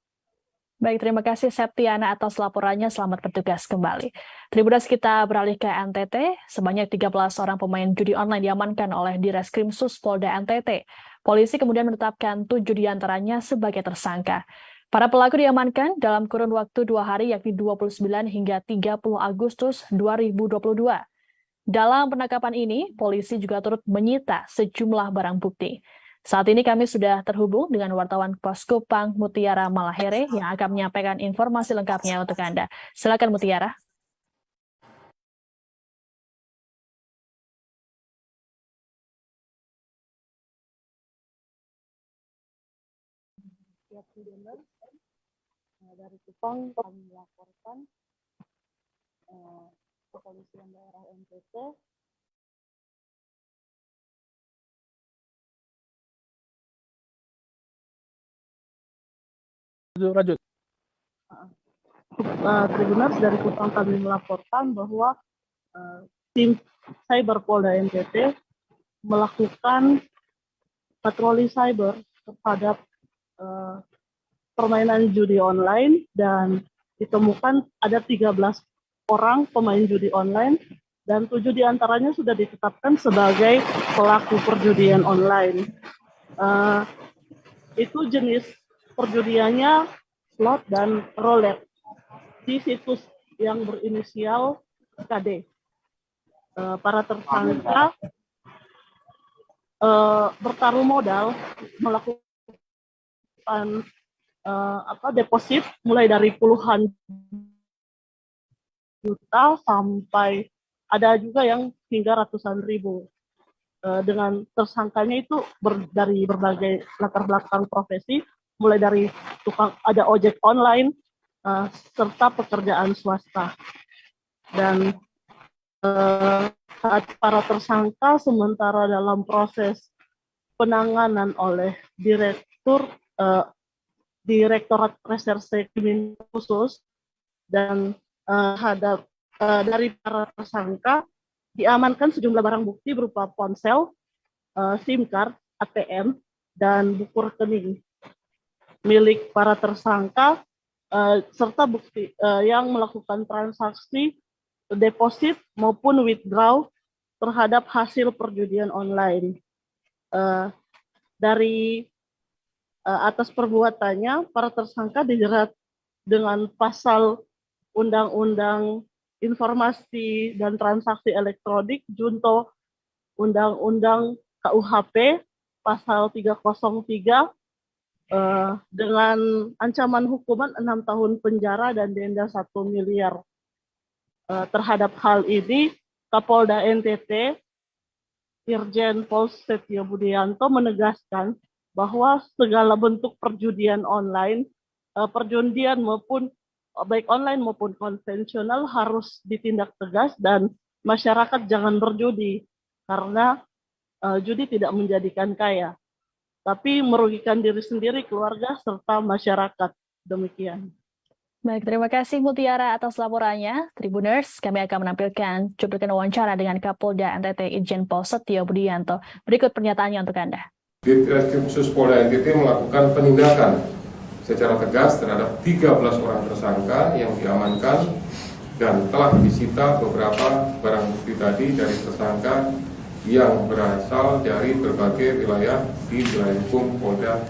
Baik, terima kasih Septiana atas laporannya. Selamat bertugas kembali. Tribuners, kita beralih ke NTT. Sebanyak 13 orang pemain judi online diamankan oleh Direskrim Sus Polda NTT. Polisi kemudian menetapkan 7 diantaranya sebagai tersangka. Para pelaku diamankan dalam kurun waktu 2 hari, yakni 29 hingga 30 Agustus 2022. Dalam penangkapan ini, polisi juga turut menyita sejumlah barang bukti. Saat ini kami sudah terhubung dengan wartawan Poskopang Mutiara Malahere yang akan menyampaikan informasi lengkapnya untuk Anda. Silakan Mutiara.
Dari Kupang kami melaporkan kepolisian daerah NTT Tribuners dari Kupang kami melaporkan bahwa tim Cyber Polda NTT melakukan patroli cyber terhadap permainan judi online, dan ditemukan ada 13 orang pemain judi online dan 7 diantaranya sudah ditetapkan sebagai pelaku perjudian online. Itu jenis perjudiannya slot dan roulette di situs yang berinisial KD. Para tersangka
bertaruh modal melakukan deposit mulai dari puluhan juta sampai ada juga yang hingga ratusan ribu. Dengan tersangkanya itu dari berbagai latar belakang profesi, mulai dari ada ojek online serta pekerjaan swasta. Dan saat para tersangka sementara dalam proses penanganan oleh Direktorat Reserse Kriminal Khusus dan dari para tersangka diamankan sejumlah barang bukti berupa ponsel, SIM card, ATM, dan buku rekening milik para tersangka serta bukti yang melakukan transaksi deposit maupun withdraw terhadap hasil perjudian online. Dari atas perbuatannya, para tersangka dijerat dengan pasal Undang-Undang Informasi dan Transaksi Elektronik, junto Undang-Undang KUHP pasal 303 dengan ancaman hukuman 6 tahun penjara dan denda 1 miliar. Terhadap hal ini, Kapolda NTT Irjen Pol Setio Budianto menegaskan bahwa segala bentuk perjudian online, perjudian maupun baik online maupun konvensional harus ditindak tegas dan masyarakat jangan berjudi karena judi tidak menjadikan kaya, tapi merugikan diri sendiri, keluarga, serta masyarakat. Demikian.
Baik, terima kasih Mutiara atas laporannya. Tribuners, kami akan menampilkan cuplikan wawancara dengan Kapolda NTT Irjen Pol Setio Budianto. Berikut pernyataannya untuk Anda.
Ditreskrim Khusus Polda NTT melakukan penindakan secara tegas terhadap 13 orang tersangka yang diamankan dan telah disita beberapa barang bukti tadi dari tersangka yang berasal dari berbagai wilayah di wilayah hukum Polda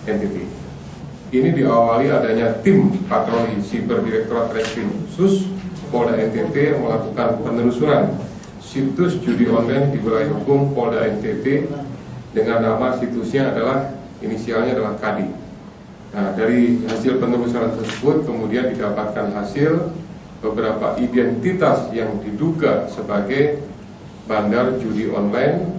NTT. Ini diawali adanya tim patroli siber Direktorat Reskrim Khusus Polda NTT yang melakukan penelusuran situs judi online di wilayah hukum Polda NTT dengan nama situsnya adalah inisialnya adalah KADI. Nah, dari hasil penelusuran tersebut kemudian didapatkan hasil beberapa identitas yang diduga sebagai bandar judi online,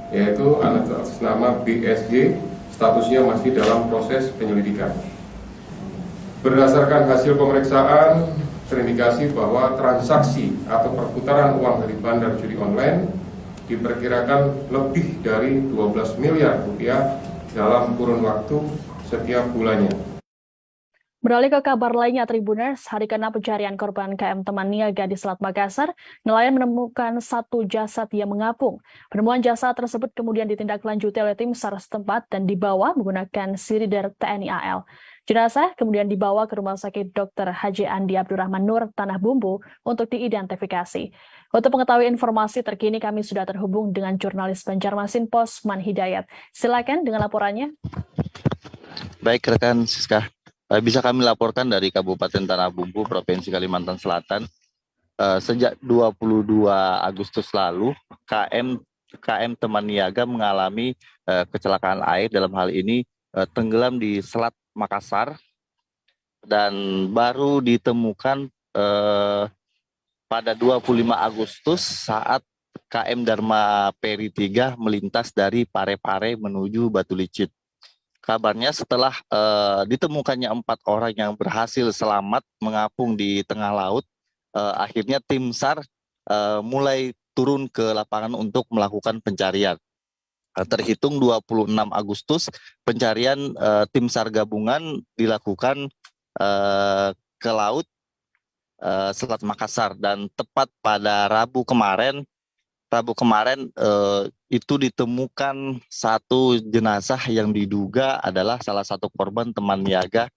yaitu atas nama BSY, statusnya masih dalam proses penyelidikan. Berdasarkan hasil pemeriksaan, terindikasi bahwa transaksi atau perputaran uang dari bandar judi online diperkirakan lebih dari 12 miliar rupiah dalam kurun waktu setiap bulannya.
Beralih ke kabar lainnya, Tribuners, hari ke-6 pencarian korban KM Teman Niaga di Selat Makassar, nelayan menemukan satu jasad yang mengapung. Penemuan jasad tersebut kemudian ditindaklanjuti oleh tim SAR setempat dan dibawa menggunakan sirider TNI AL. Jenazah kemudian dibawa ke Rumah Sakit Dr. Haji Andi Abdurrahman Nur Tanah Bumbu untuk diidentifikasi. Untuk mengetahui informasi terkini, kami sudah terhubung dengan jurnalis Banjarmasin Posman Hidayat. Silakan dengan laporannya.
Baik, rekan Siska. Bisa kami laporkan dari Kabupaten Tanah Bumbu, Provinsi Kalimantan Selatan. Sejak 22 Agustus lalu, KM Teman Niaga mengalami kecelakaan air, dalam hal ini tenggelam di Selat Makassar, dan baru ditemukan pada 25 Agustus saat KM Dharma Peri 3 melintas dari Parepare menuju Batu Licin. Kabarnya setelah ditemukannya 4 orang yang berhasil selamat mengapung di tengah laut, akhirnya tim SAR mulai turun ke lapangan untuk melakukan pencarian. Terhitung 26 Agustus, pencarian tim SAR gabungan dilakukan ke laut Selat Makassar, dan tepat pada Rabu kemarin itu ditemukan satu jenazah yang diduga adalah salah satu korban Teman Niaga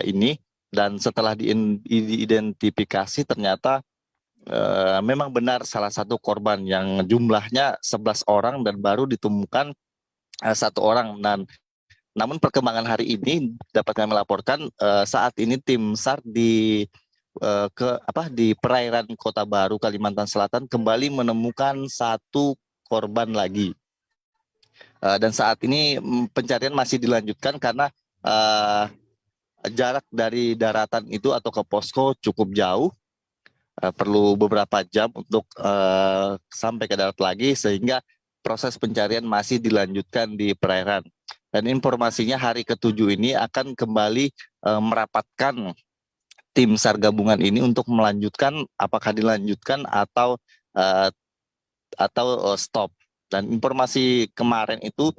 ini, dan setelah diidentifikasi ternyata memang benar salah satu korban yang jumlahnya 11 orang dan baru ditemukan 1 orang. Namun perkembangan hari ini dapat kami laporkan saat ini tim SAR di perairan Kota Baru, Kalimantan Selatan kembali menemukan 1 korban lagi. Dan saat ini pencarian masih dilanjutkan karena jarak dari daratan itu atau ke posko cukup jauh, perlu beberapa jam untuk sampai ke darat lagi, sehingga proses pencarian masih dilanjutkan di perairan. Dan informasinya hari ke-7 ini akan kembali merapatkan tim SAR gabungan ini untuk melanjutkan, apakah dilanjutkan atau stop. Dan informasi kemarin itu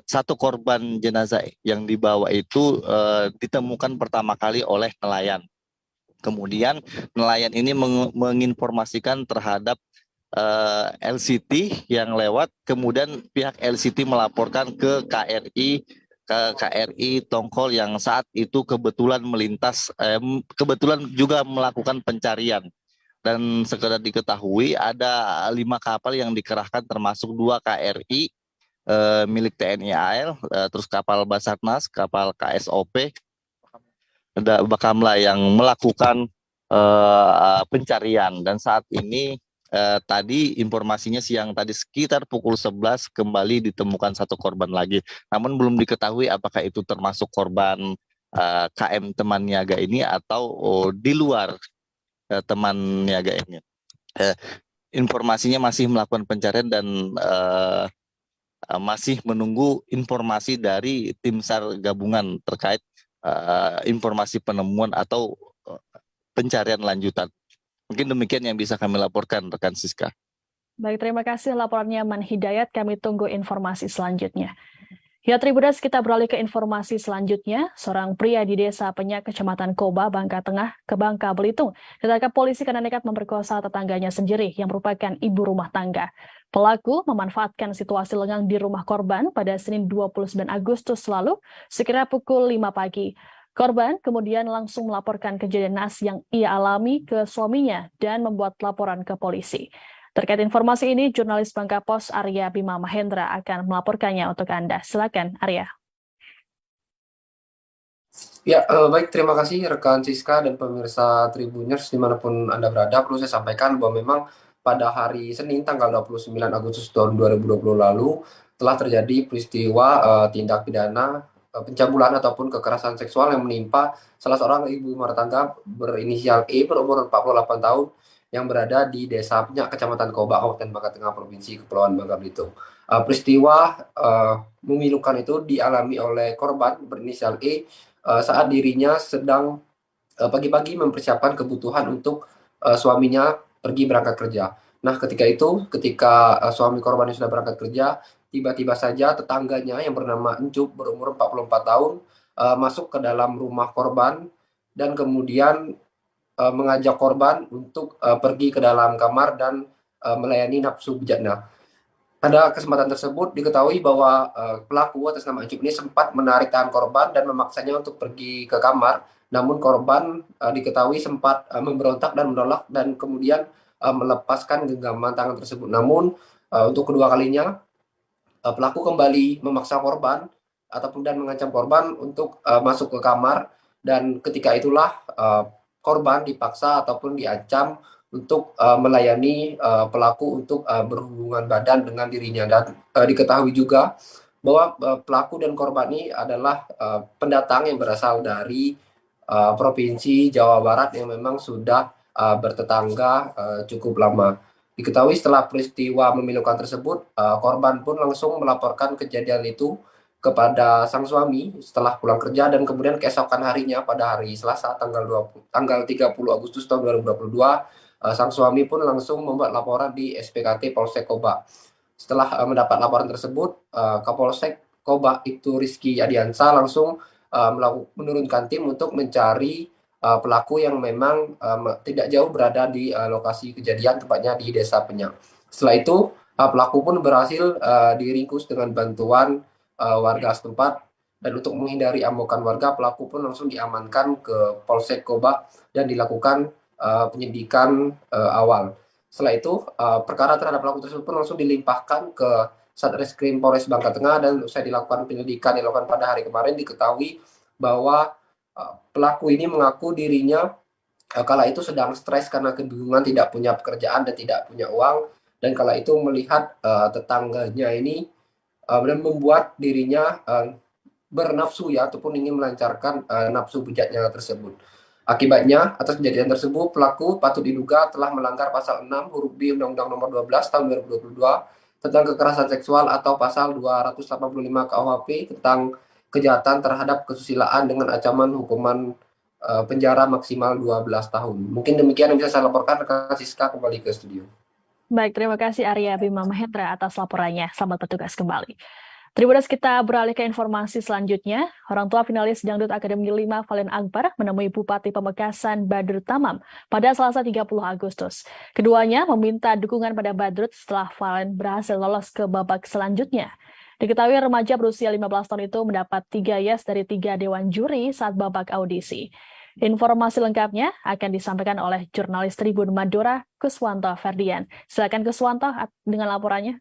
satu korban jenazah yang dibawa itu ditemukan pertama kali oleh nelayan. Kemudian nelayan ini menginformasikan terhadap LCT yang lewat, kemudian pihak LCT melaporkan ke KRI Tongkol yang saat itu kebetulan kebetulan juga melakukan pencarian. Dan sekedar diketahui ada 5 kapal yang dikerahkan, termasuk 2 KRI milik TNI AL, terus kapal Basarnas, kapal KSOP, ada Bakamla yang melakukan pencarian. Dan saat ini tadi informasinya siang tadi sekitar pukul 11 kembali ditemukan 1 korban lagi. Namun belum diketahui apakah itu termasuk korban KM teman niaga ini atau di luar teman niaga ini. Informasinya masih melakukan pencarian dan masih menunggu informasi dari tim SAR gabungan terkait informasi penemuan atau pencarian lanjutan. Mungkin demikian yang bisa kami laporkan, rekan Siska.
Baik, terima kasih laporannya Man Hidayat. Kami tunggu informasi selanjutnya. Ya, Tribudas, kita beralih ke informasi selanjutnya. Seorang pria di Desa Penyak, Kecamatan Koba, Bangka Tengah, ke Bangka Belitung, ditangkap polisi karena nekat memperkosa tetangganya sendiri yang merupakan ibu rumah tangga. Pelaku memanfaatkan situasi lengang di rumah korban pada Senin 29 Agustus lalu, sekira pukul 5 pagi. Korban kemudian langsung melaporkan kejadian naas yang ia alami ke suaminya dan membuat laporan ke polisi. Terkait informasi ini, jurnalis Bangka Pos Arya Bima Mahendra akan melaporkannya untuk Anda. Silakan, Arya.
Ya, baik, terima kasih rekan Siska dan pemirsa Tribuners dimanapun Anda berada. Perlu saya sampaikan bahwa memang pada hari Senin tanggal 29 Agustus tahun 2020 lalu telah terjadi peristiwa tindak pidana pencabulan ataupun kekerasan seksual yang menimpa salah seorang ibu rumah tangga berinisial E berumur 48 tahun yang berada di Desa Penyak, Kecamatan Koba, Kabupaten Bangka Tengah, Provinsi Kepulauan Bangka Belitung. Peristiwa memilukan itu dialami oleh korban berinisial E saat dirinya sedang pagi-pagi mempersiapkan kebutuhan untuk suaminya pergi berangkat kerja. Nah, ketika suami korban yang sudah berangkat kerja, tiba-tiba saja tetangganya yang bernama Encup berumur 44 tahun masuk ke dalam rumah korban dan kemudian mengajak korban untuk pergi ke dalam kamar dan melayani nafsu bejatnya. Pada kesempatan tersebut diketahui bahwa pelaku atas nama Encup ini sempat menarik tangan korban dan memaksanya untuk pergi ke kamar. Namun korban diketahui sempat memberontak dan menolak dan kemudian melepaskan genggaman tangan tersebut. Namun untuk kedua kalinya pelaku kembali memaksa korban ataupun dan mengancam korban untuk masuk ke kamar, dan ketika itulah korban dipaksa ataupun diancam untuk melayani pelaku untuk berhubungan badan dengan dirinya. Dan diketahui juga bahwa pelaku dan korban ini adalah pendatang yang berasal dari Provinsi Jawa Barat yang memang sudah bertetangga cukup lama. Diketahui setelah peristiwa memilukan tersebut, korban pun langsung melaporkan kejadian itu kepada sang suami setelah pulang kerja, dan kemudian keesokan harinya pada hari Selasa tanggal 30 Agustus tahun 2022 sang suami pun langsung membuat laporan di SPKT Polsek Koba. Setelah mendapat laporan tersebut, Kapolsek Koba itu Rizky Adiansa langsung menurunkan tim untuk mencari pelaku yang memang tidak jauh berada di lokasi kejadian, tepatnya di Desa Penyak. Setelah itu pelaku pun berhasil diringkus dengan bantuan warga setempat, dan untuk menghindari amukan warga, pelaku pun langsung diamankan ke Polsek Koba dan dilakukan penyidikan awal. Setelah itu perkara terhadap pelaku tersebut pun langsung dilimpahkan ke Satreskrim Polres Bangka Tengah, dan usai dilakukan penyelidikan yang dilakukan pada hari kemarin, diketahui bahwa pelaku ini mengaku dirinya kala itu sedang stres karena kebingungan, tidak punya pekerjaan dan tidak punya uang, dan kala itu melihat tetangganya ini dan membuat dirinya bernafsu ya, ataupun ingin melancarkan nafsu bejatnya tersebut. Akibatnya, atas kejadian tersebut, pelaku patut diduga telah melanggar pasal 6 huruf B Undang-Undang Nomor 12 Tahun 2022 tentang kekerasan seksual atau pasal 285 KUHP tentang kejahatan terhadap kesusilaan dengan ancaman hukuman penjara maksimal 12 tahun. Mungkin demikian yang bisa saya laporkan. Rekan Siska kembali ke studio.
Baik, terima kasih Arya Bima Mahendra atas laporannya. Selamat bertugas kembali. Tribuners, kita beralih ke informasi selanjutnya. Orang tua finalis Dangdut Akademi 5 Valen Akbar menemui Bupati Pamekasan Badrut Tamam pada Selasa 30 Agustus. Keduanya meminta dukungan pada Badrut setelah Valen berhasil lolos ke babak selanjutnya. Diketahui remaja berusia 15 tahun itu mendapat 3 yes dari 3 dewan juri saat babak audisi. Informasi lengkapnya akan disampaikan oleh jurnalis Tribun Madura, Kuswanto Ferdian. Silakan Kuswanto dengan laporannya.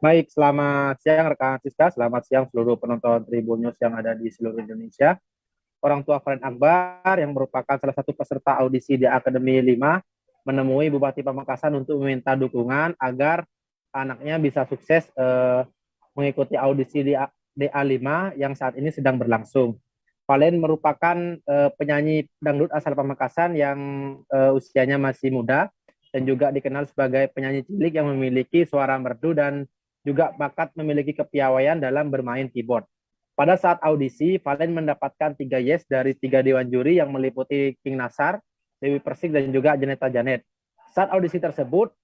Baik, selamat siang rekan Siska, selamat siang seluruh penonton Tribun News yang ada di seluruh Indonesia. Orang tua Valen Akbar yang merupakan salah satu peserta audisi di Akademi 5 menemui Bupati Pamekasan untuk meminta dukungan agar anaknya bisa sukses mengikuti audisi di DA5 yang saat ini sedang berlangsung. Valen merupakan penyanyi dangdut asal Pamekasan yang usianya masih muda dan juga dikenal sebagai penyanyi cilik yang memiliki suara merdu dan juga bakat memiliki kepiawaian dalam bermain keyboard. Pada saat audisi, Valen mendapatkan 3 yes dari 3 dewan juri yang meliputi King Nasar, Dewi Persik, dan juga Janeta Janet. Saat audisi tersebut,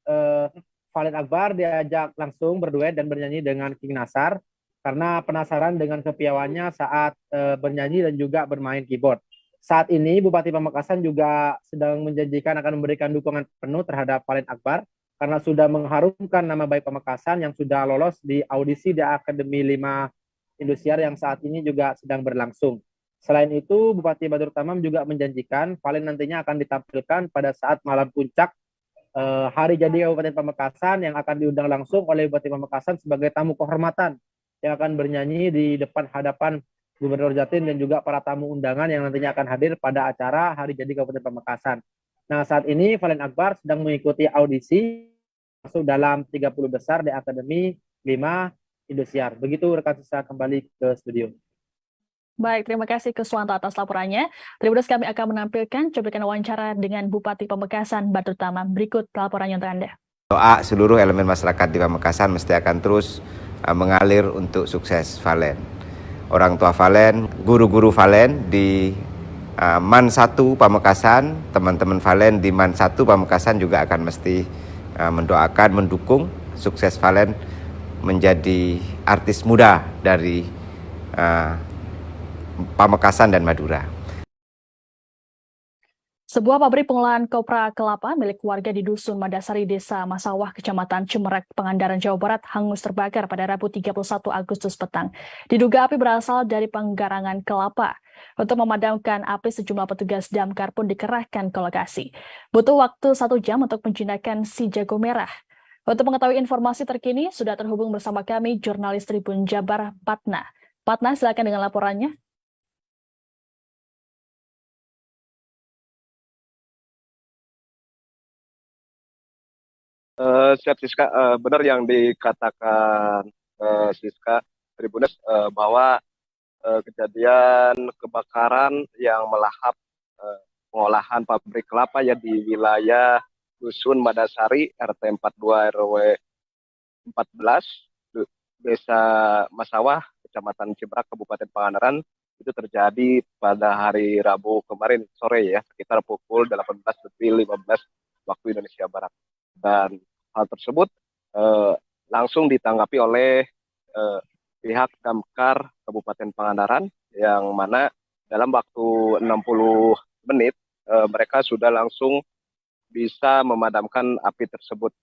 Valen Akbar diajak langsung berduet dan bernyanyi dengan King Nasar karena penasaran dengan kepiawaiannya saat bernyanyi dan juga bermain keyboard. Saat ini, Bupati Pamekasan juga sedang menjanjikan akan memberikan dukungan penuh terhadap Valen Akbar karena sudah mengharumkan nama baik Pamekasan yang sudah lolos di audisi di Akademi 5 Indosiar yang saat ini juga sedang berlangsung. Selain itu, Bupati Badrut Tamam juga menjanjikan Valen nantinya akan ditampilkan pada saat malam puncak Hari Jadi Kabupaten Pamekasan yang akan diundang langsung oleh Bupati Pamekasan sebagai tamu kehormatan yang akan bernyanyi di depan hadapan Gubernur Jatim dan juga para tamu undangan yang nantinya akan hadir pada acara Hari Jadi Kabupaten Pamekasan. Nah, saat ini Valen Akbar sedang mengikuti audisi masuk dalam 30 besar di Akademi 5 Indosiar. Begitu rekan Siska, kembali ke studio.
Baik, terima kasih Kuswanto atas laporannya. Tribuners, kami akan menampilkan cuplikan wawancara dengan Bupati Pamekasan Badrut Tamam. Berikut laporannya untuk Anda.
Doa seluruh elemen masyarakat di Pamekasan mesti akan terus mengalir untuk sukses Valen. Orang tua Valen, guru-guru Valen di MAN 1 Pamekasan, teman-teman Valen di MAN 1 Pamekasan juga akan mesti mendoakan, mendukung sukses Valen menjadi artis muda dari Pamekasan dan Madura.
Sebuah pabrik pengolahan kopra kelapa milik warga di Dusun Madasari, Desa Masawah, Kecamatan Cimerek, Pangandaran, Jawa Barat hangus terbakar pada Rabu 31 Agustus petang. Diduga api berasal dari penggarangan kelapa. Untuk memadamkan api, sejumlah petugas damkar pun dikerahkan ke lokasi. Butuh waktu 1 jam untuk menjinakkan si jago merah. Untuk mengetahui informasi terkini, sudah terhubung bersama kami jurnalis Tribun Jabar, Patna. Patna, silakan dengan laporannya.
Siap Siska, benar yang dikatakan Siska Tribuners bahwa kejadian kebakaran yang melahap pengolahan pabrik kelapa ya di wilayah Dusun Madasari RT 42 RW 14 Desa Masawah Kecamatan Cimerak Kabupaten Pangandaran itu terjadi pada hari Rabu kemarin sore ya, sekitar pukul 18.15 waktu Indonesia Barat. Dan hal tersebut langsung ditanggapi oleh pihak Damkar Kabupaten Pangandaran yang mana dalam waktu 60 menit mereka sudah langsung bisa memadamkan api tersebut.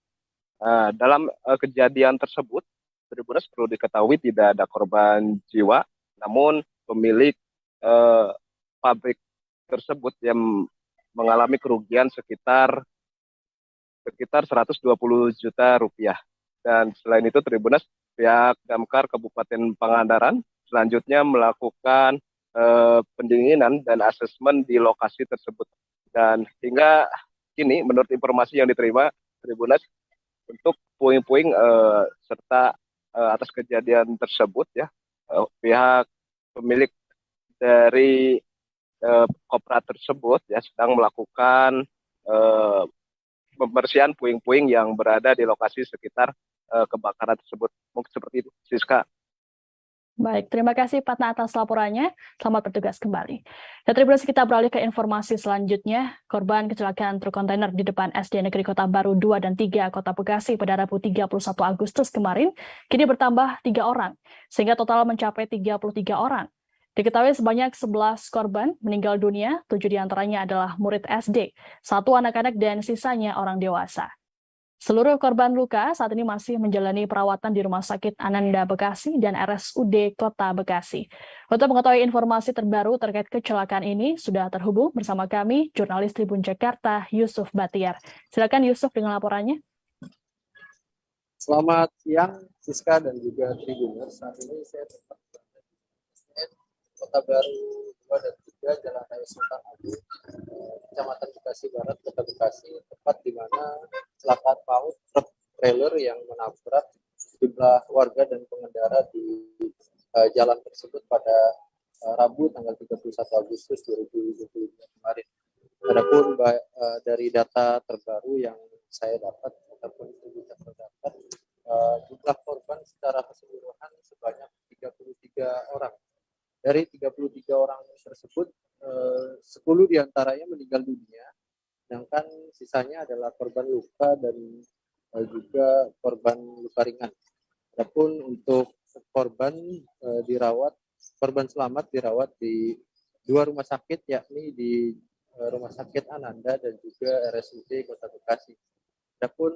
Dalam kejadian tersebut, Tribuners perlu diketahui tidak ada korban jiwa, namun pemilik pabrik tersebut yang mengalami kerugian sekitar 120 juta rupiah. Dan selain itu Tribuners, pihak Damkar Kabupaten Pangandaran selanjutnya melakukan pendinginan dan asesmen di lokasi tersebut. Dan hingga
kini menurut informasi yang diterima Tribuners untuk puing-puing serta atas kejadian tersebut ya pihak pemilik dari kopra tersebut ya sedang melakukan pembersihan puing-puing yang berada di lokasi sekitar kebakaran tersebut. Mungkin seperti itu, Siska.
Baik, terima kasih Patna atas laporannya. Selamat bertugas kembali. Dan Tribuners, kita beralih ke informasi selanjutnya. Korban kecelakaan truk kontainer di depan SD Negeri Kota Baru 2 dan 3 Kota Bekasi pada Rabu 31 Agustus kemarin kini bertambah 3 orang, sehingga total mencapai 33 orang. Diketahui sebanyak 11 korban meninggal dunia, 7 diantaranya adalah murid SD, 1 anak-anak dan sisanya orang dewasa. Seluruh korban luka saat ini masih menjalani perawatan di Rumah Sakit Ananda Bekasi dan RSUD Kota Bekasi. Untuk mengetahui informasi terbaru terkait kecelakaan ini, sudah terhubung bersama kami jurnalis Tribun Jakarta Yusuf Batiar. Silakan Yusuf dengan laporannya.
Selamat siang Siska dan juga Tribuners. Saat ini saya tetap berada di Kota Baru 2 dan 3 Jalan Raya Sultan Agung, Kecamatan Bekasi Barat, Kota Bekasi, tempat di mana kecelakaan maut truk trailer yang menabrak sejumlah warga dan pengendara di jalan tersebut pada Rabu tanggal 31 Agustus 2022 kemarin. Adapun dari data terbaru yang saya dapat ataupun bisa terdapat, jumlah korban secara keseluruhan sebanyak 33 orang. Dari 33 orang tersebut, 10 diantaranya meninggal dunia, sedangkan sisanya adalah korban luka dan juga korban luka ringan. Adapun untuk korban selamat dirawat di 2 rumah sakit, yakni di Rumah Sakit Ananda dan juga RSUD Kota Bekasi. Adapun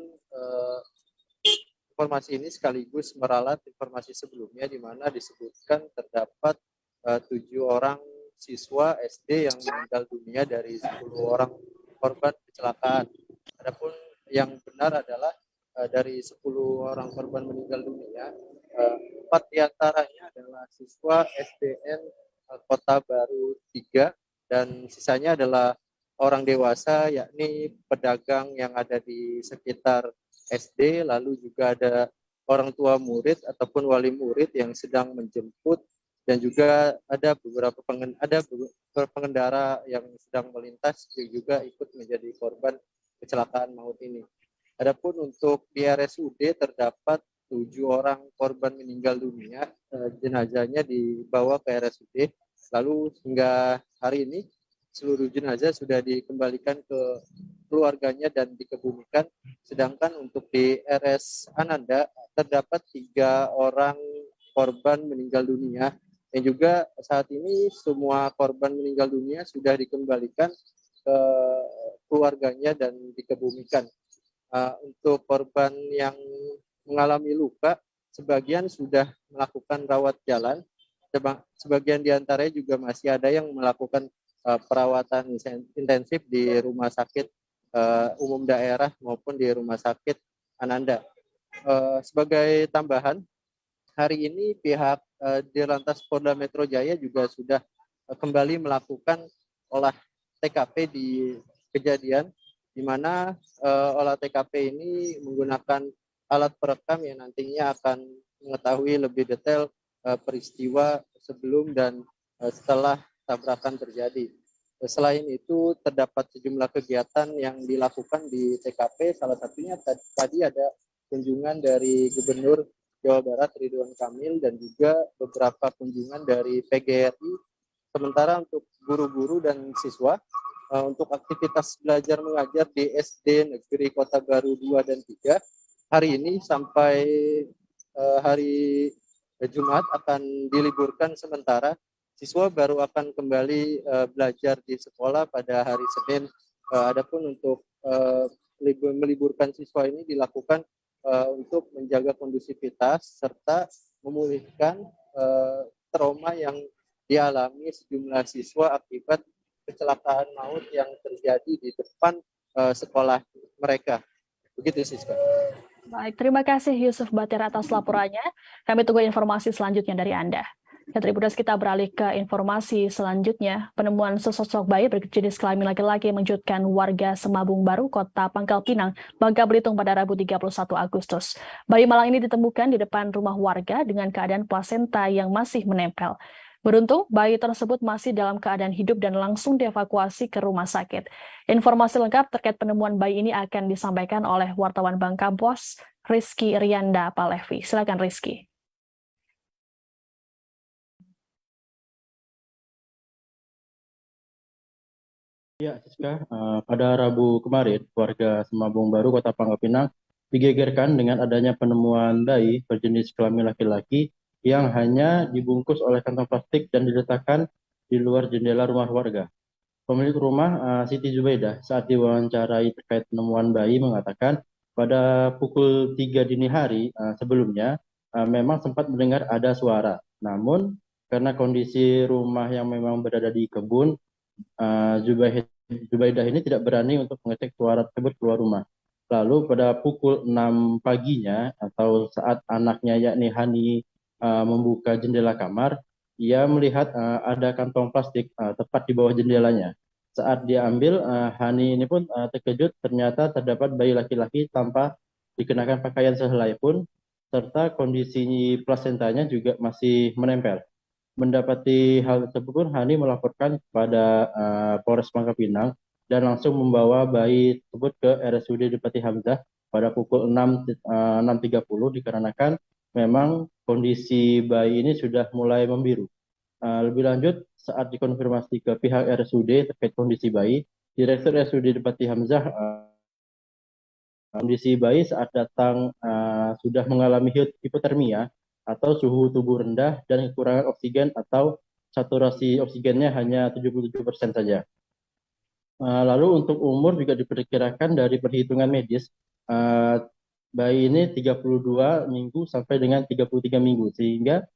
informasi ini sekaligus meralat informasi sebelumnya di mana disebutkan terdapat 7 orang siswa SD yang meninggal dunia dari 10 orang korban kecelakaan. Adapun yang benar adalah dari 10 orang korban meninggal dunia, 4 diantaranya adalah siswa SDN Kota Baru 3 dan sisanya adalah orang dewasa, yakni pedagang yang ada di sekitar SD, lalu juga ada orang tua murid ataupun wali murid yang sedang menjemput, dan juga ada beberapa pengendara yang sedang melintas yang juga ikut menjadi korban kecelakaan maut ini. Adapun untuk di RSUD terdapat 7 orang korban meninggal dunia, jenazahnya dibawa ke RSUD, lalu hingga hari ini seluruh jenazah sudah dikembalikan ke keluarganya dan dikebumikan, sedangkan untuk di RS Ananda terdapat 3 orang korban meninggal dunia, yang juga saat ini semua korban meninggal dunia sudah dikembalikan ke keluarganya dan dikebumikan. Untuk korban yang mengalami luka, sebagian sudah melakukan rawat jalan, sebagian diantaranya juga masih ada yang melakukan perawatan intensif di Rumah Sakit Umum Daerah maupun di Rumah Sakit Ananda. Sebagai tambahan, hari ini pihak Dirlantas Polda Metro Jaya juga sudah kembali melakukan olah TKP di kejadian, di mana olah TKP ini menggunakan alat perekam yang nantinya akan mengetahui lebih detail peristiwa sebelum dan setelah tabrakan terjadi. Selain itu, terdapat sejumlah kegiatan yang dilakukan di TKP, salah satunya tadi ada kunjungan dari Gubernur Jawa Barat Ridwan Kamil dan juga beberapa kunjungan dari PGRI. Sementara untuk guru-guru dan siswa, untuk aktivitas belajar mengajar di SD Negeri Kota Baru 2 dan 3, hari ini sampai hari Jumat akan diliburkan sementara. Siswa baru akan kembali belajar di sekolah pada hari Senin. Adapun untuk meliburkan siswa ini dilakukan untuk menjaga kondusivitas serta memulihkan trauma yang dialami sejumlah siswa akibat kecelakaan maut yang terjadi di depan sekolah mereka. Begitu, Siska.
Baik, terima kasih Yusuf Batiar atas laporannya. Kami tunggu informasi selanjutnya dari Anda. Ya, Tribuners, kita beralih ke informasi selanjutnya. Penemuan sesosok bayi berjenis kelamin laki-laki mengejutkan warga Semabung Baru, Kota Pangkal Pinang, Bangka Belitung pada Rabu 31 Agustus. Bayi malang ini ditemukan di depan rumah warga dengan keadaan plasenta yang masih menempel. Beruntung, bayi tersebut masih dalam keadaan hidup dan langsung dievakuasi ke rumah sakit. Informasi lengkap terkait penemuan bayi ini akan disampaikan oleh wartawan Bangka Pos, Rizky Rianda Palevi. Silakan Rizky.
Ya, Siska, pada Rabu kemarin, warga Semabung Baru, Kota Pangkal Pinang, digegerkan dengan adanya penemuan bayi berjenis kelamin laki-laki yang hanya dibungkus oleh kantong plastik dan diletakkan di luar jendela rumah warga. Pemilik rumah, Siti Zubaidah, saat diwawancarai terkait penemuan bayi mengatakan pada pukul 3 dini hari sebelumnya memang sempat mendengar ada suara. Namun, karena kondisi rumah yang memang berada di kebun, Zubaidah ini tidak berani untuk mengecek suara tersebut keluar rumah. Lalu pada pukul 6 paginya atau saat anaknya yakni Hani membuka jendela kamar, ia melihat ada kantong plastik tepat di bawah jendelanya. Saat dia ambil, Hani ini pun terkejut ternyata terdapat bayi laki-laki tanpa dikenakan pakaian sehelai pun, serta kondisi plasentanya juga masih menempel. Mendapati hal tersebut pun Hani melaporkan kepada Polres Pangkal Pinang dan langsung membawa bayi tersebut ke RSUD Depati Hamzah pada pukul 6.30 dikarenakan memang kondisi bayi ini sudah mulai membiru. Lebih lanjut, saat dikonfirmasi ke pihak RSUD terkait kondisi bayi, Direktur RSUD Depati Hamzah kondisi bayi saat datang sudah mengalami hipotermia atau suhu tubuh rendah dan kekurangan oksigen atau saturasi oksigennya hanya 77% saja. Lalu untuk umur juga diperkirakan dari perhitungan medis, bayi ini 32 minggu sampai dengan 33 minggu, sehingga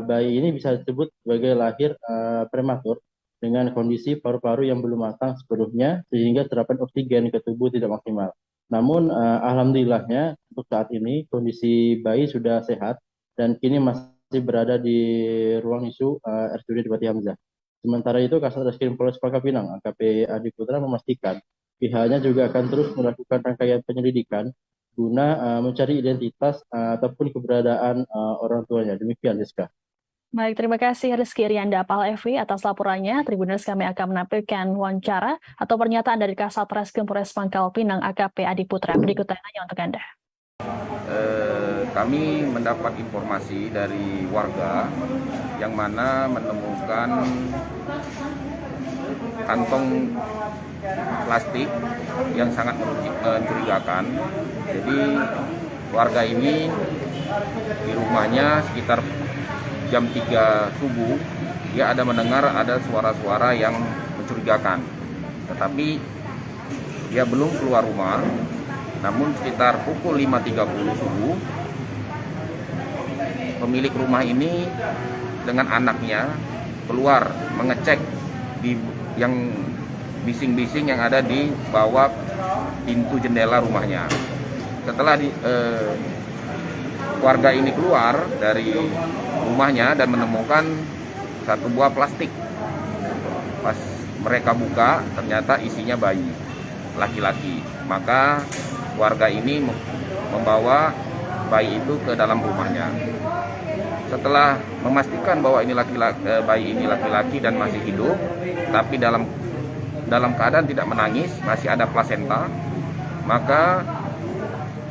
bayi ini bisa disebut sebagai lahir prematur dengan kondisi paru-paru yang belum matang sepenuhnya, sehingga serapan oksigen ke tubuh tidak maksimal. Namun alhamdulillahnya untuk saat ini kondisi bayi sudah sehat dan kini masih berada di ruang ISU RSUD Depati Hamzah. Sementara itu, Kasat Reskrim Polres Pangkal Pinang, AKP Adi Putra memastikan pihaknya juga akan terus melakukan rangkaian penyelidikan guna mencari identitas ataupun keberadaan orang tuanya. Demikian, Rizka.
Baik, terima kasih Rizky Rianda Palevi atas laporannya. Tribuners, kami akan menampilkan wawancara atau pernyataan dari Kasat Reskrim Polres Pangkal Pinang AKP Adi Putra. Berikut tanya untuk Anda.
Kami mendapat informasi dari warga yang mana menemukan kantong plastik yang sangat mencurigakan. Jadi warga ini di rumahnya sekitar jam 3 subuh, dia ada mendengar ada suara-suara yang mencurigakan. Tetapi dia belum keluar rumah, namun sekitar pukul 5.30 subuh, pemilik rumah ini dengan anaknya keluar mengecek di yang bising-bising yang ada di bawah pintu jendela rumahnya. Setelah warga ini keluar dari rumahnya dan menemukan satu buah plastik. Pas mereka buka, ternyata isinya bayi laki-laki. Maka warga ini membawa bayi itu ke dalam rumahnya. Setelah memastikan bahwa ini bayi ini laki-laki dan masih hidup, tapi dalam keadaan tidak menangis, masih ada plasenta, maka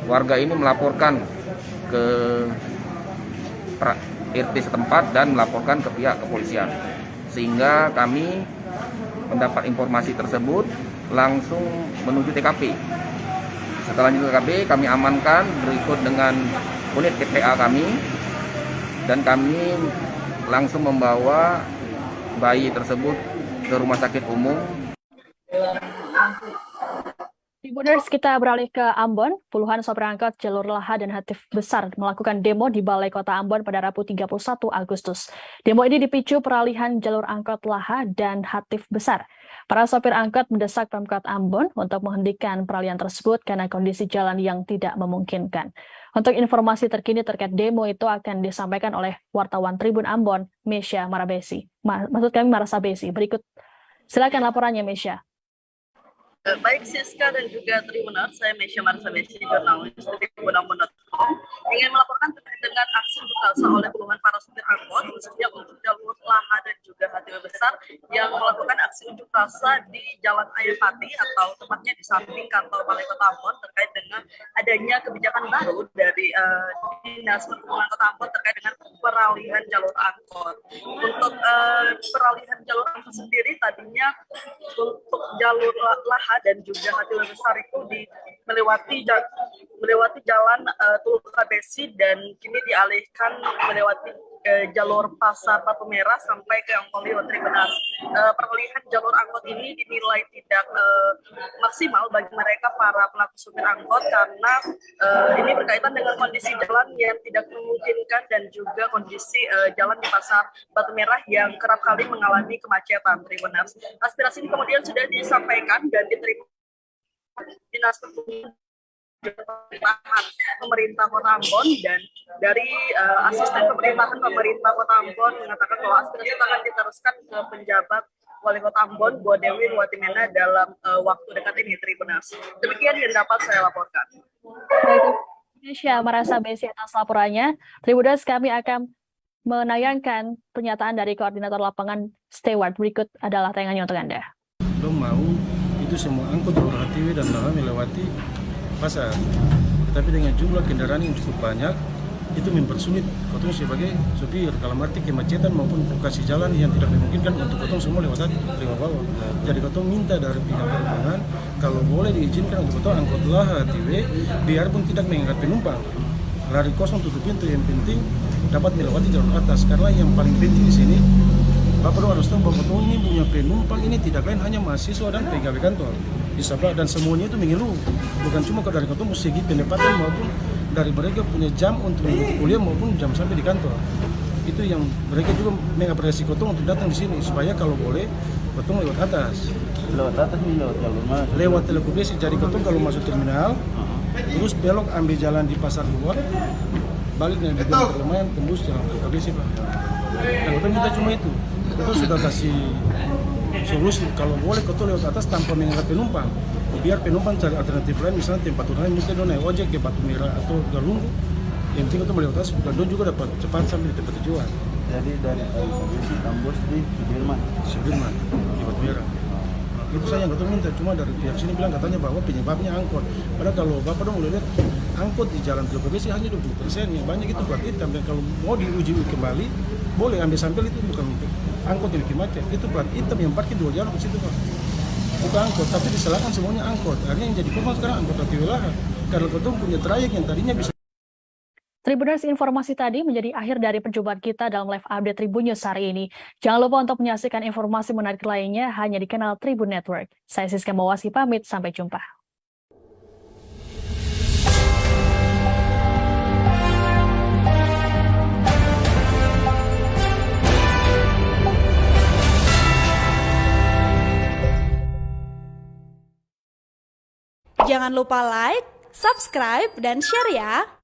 warga ini melaporkan ke RT setempat dan melaporkan ke pihak kepolisian. Sehingga kami mendapat informasi tersebut langsung menuju TKP. Setelah di TKP, kami amankan berikut dengan unit TPA kami, dan kami langsung membawa bayi tersebut ke rumah sakit umum.
Tribuners, kita beralih ke Ambon. Puluhan sopir angkot jalur Laha dan Hatif Besar melakukan demo di Balai Kota Ambon pada Rabu 31 Agustus. Demo ini dipicu peralihan jalur angkot Laha dan Hatif Besar. Para sopir angkot mendesak Pemkot Ambon untuk menghentikan peralihan tersebut karena kondisi jalan yang tidak memungkinkan. Untuk informasi terkini terkait demo itu akan disampaikan oleh wartawan Tribun Ambon, Mesya Marabesi. Maksud kami Marasabesi. Berikut, silakan laporannya Mesya.
Baik Siska dan juga Tribuners, saya Mesya Marasabesi, jurnalis dari tribunambon.com, ingin melaporkan terkait dengan aksi unjuk rasa oleh puluhan para supir angkot, khususnya untuk jalur Laha dan juga Hatiwe Besar, yang melakukan aksi unjuk rasa di Jalan Ayapati atau tepatnya di samping kantor Balai Kota Ambon terkait dengan adanya kebijakan baru dari Dinas Perhubungan Kota Ambon terkait dengan peralihan jalur angkot. Untuk peralihan jalur angkot sendiri tadinya untuk jalur Laha dan juga Hatiwe Besar itu melewati jalan Tulung Besi dan kini dialihkan melewati jalur Pasar Batu Merah sampai ke Angkoli Tribuners. Peralihan jalur angkot ini dinilai tidak maksimal bagi mereka para pelaku supir angkot karena ini berkaitan dengan kondisi jalan yang tidak memungkinkan dan juga kondisi jalan di Pasar Batu Merah yang kerap kali mengalami kemacetan. Tribuners. Aspirasi ini kemudian sudah disampaikan dan diterima Dinas Perhubungan pemerintah Kota Ambon, dan dari asisten pemerintahan pemerintah Kota Ambon mengatakan bahwa aspirasi itu akan diteruskan ke penjabat Wali Kota Ambon, Bu Dewi Watimena dalam waktu dekat ini. Tribuners. Demikian yang dapat saya laporkan.
Mesya Marasabesi atas laporannya. Tribuners, kami akan menayangkan pernyataan dari koordinator lapangan Steward. Berikut adalah tayangannya untuk Anda.
Belum mau itu semua angkot jalur Hatiwe dan Laha melewati pasar, tetapi dengan jumlah kendaraan yang cukup banyak itu mempersulit kotong sebagai supir dalam arti kemacetan maupun lokasi jalan yang tidak memungkinkan untuk kotong semua lewat bawah. Jadi kotong minta dari pihak perhubungan kalau boleh diizinkan untuk kotong angkot Laha Hatiwe biarpun tidak mengangkat penumpang, lari kosong tutup pintu, yang penting dapat melewati jalur atas, karena yang paling penting di sini Bapak harus tahu bahwa kotong ini punya penumpang ini tidak lain hanya mahasiswa dan pegawai kantor di sebelah, dan semuanya itu mengeluh, bukan cuma dari kotong segi pendapatan maupun dari mereka punya jam untuk mengikuti kuliah maupun jam sampai di kantor. Itu yang mereka juga mengapresiasi kotong untuk datang di sini supaya kalau boleh kotong lewat atas.
Lewat atas ini lewat jalur mana?
Lewat Teluk Besi. Jadi kotong kalau masuk terminal terus belok ambil jalan di pasar luar, balik dari lumayan tembus jalan Teluk Besi, Pak. Dan kotong minta cuma itu. Kotong sudah kasih solusi kalau boleh kotong lewat atas tanpa mengangkat penumpang, biar penumpang cari alternatif lain, misalnya tempat lain mungkin naik ojek ke Batu Merah atau Galunggu, yang penting kotong lewat atas dan juga dapat cepat sampai di tempat tujuan. Jadi dari Besi tembus di Sudirman di Batu Merah. Itu saya yang kotong minta, cuma dari pihak sini bilang katanya bahwa penyebabnya angkot. Padahal kalau Bapak dong udah lihat angkot di jalan Teluk Besi hanya 20%, yang banyak itu plat hitam, dan kalau mau diuji kembali boleh ambil sampel itu bukan angkot yang bikin macet, itu plat hitam yang parkir dua jalur ke situ, Pak. Bukan angkot, tapi disalahkan semuanya angkot. Akhirnya yang jadi korban sekarang angkot Hatiwe Laha, karena kotong punya trayek yang tadinya bisa.
Tribuners, informasi tadi menjadi akhir dari perjumpaan kita dalam live update Tribun News hari ini. Jangan lupa untuk menyaksikan informasi menarik lainnya hanya di kanal Tribun Network. Saya Siska Mawasi pamit, sampai jumpa.
Jangan lupa like, subscribe, dan share ya!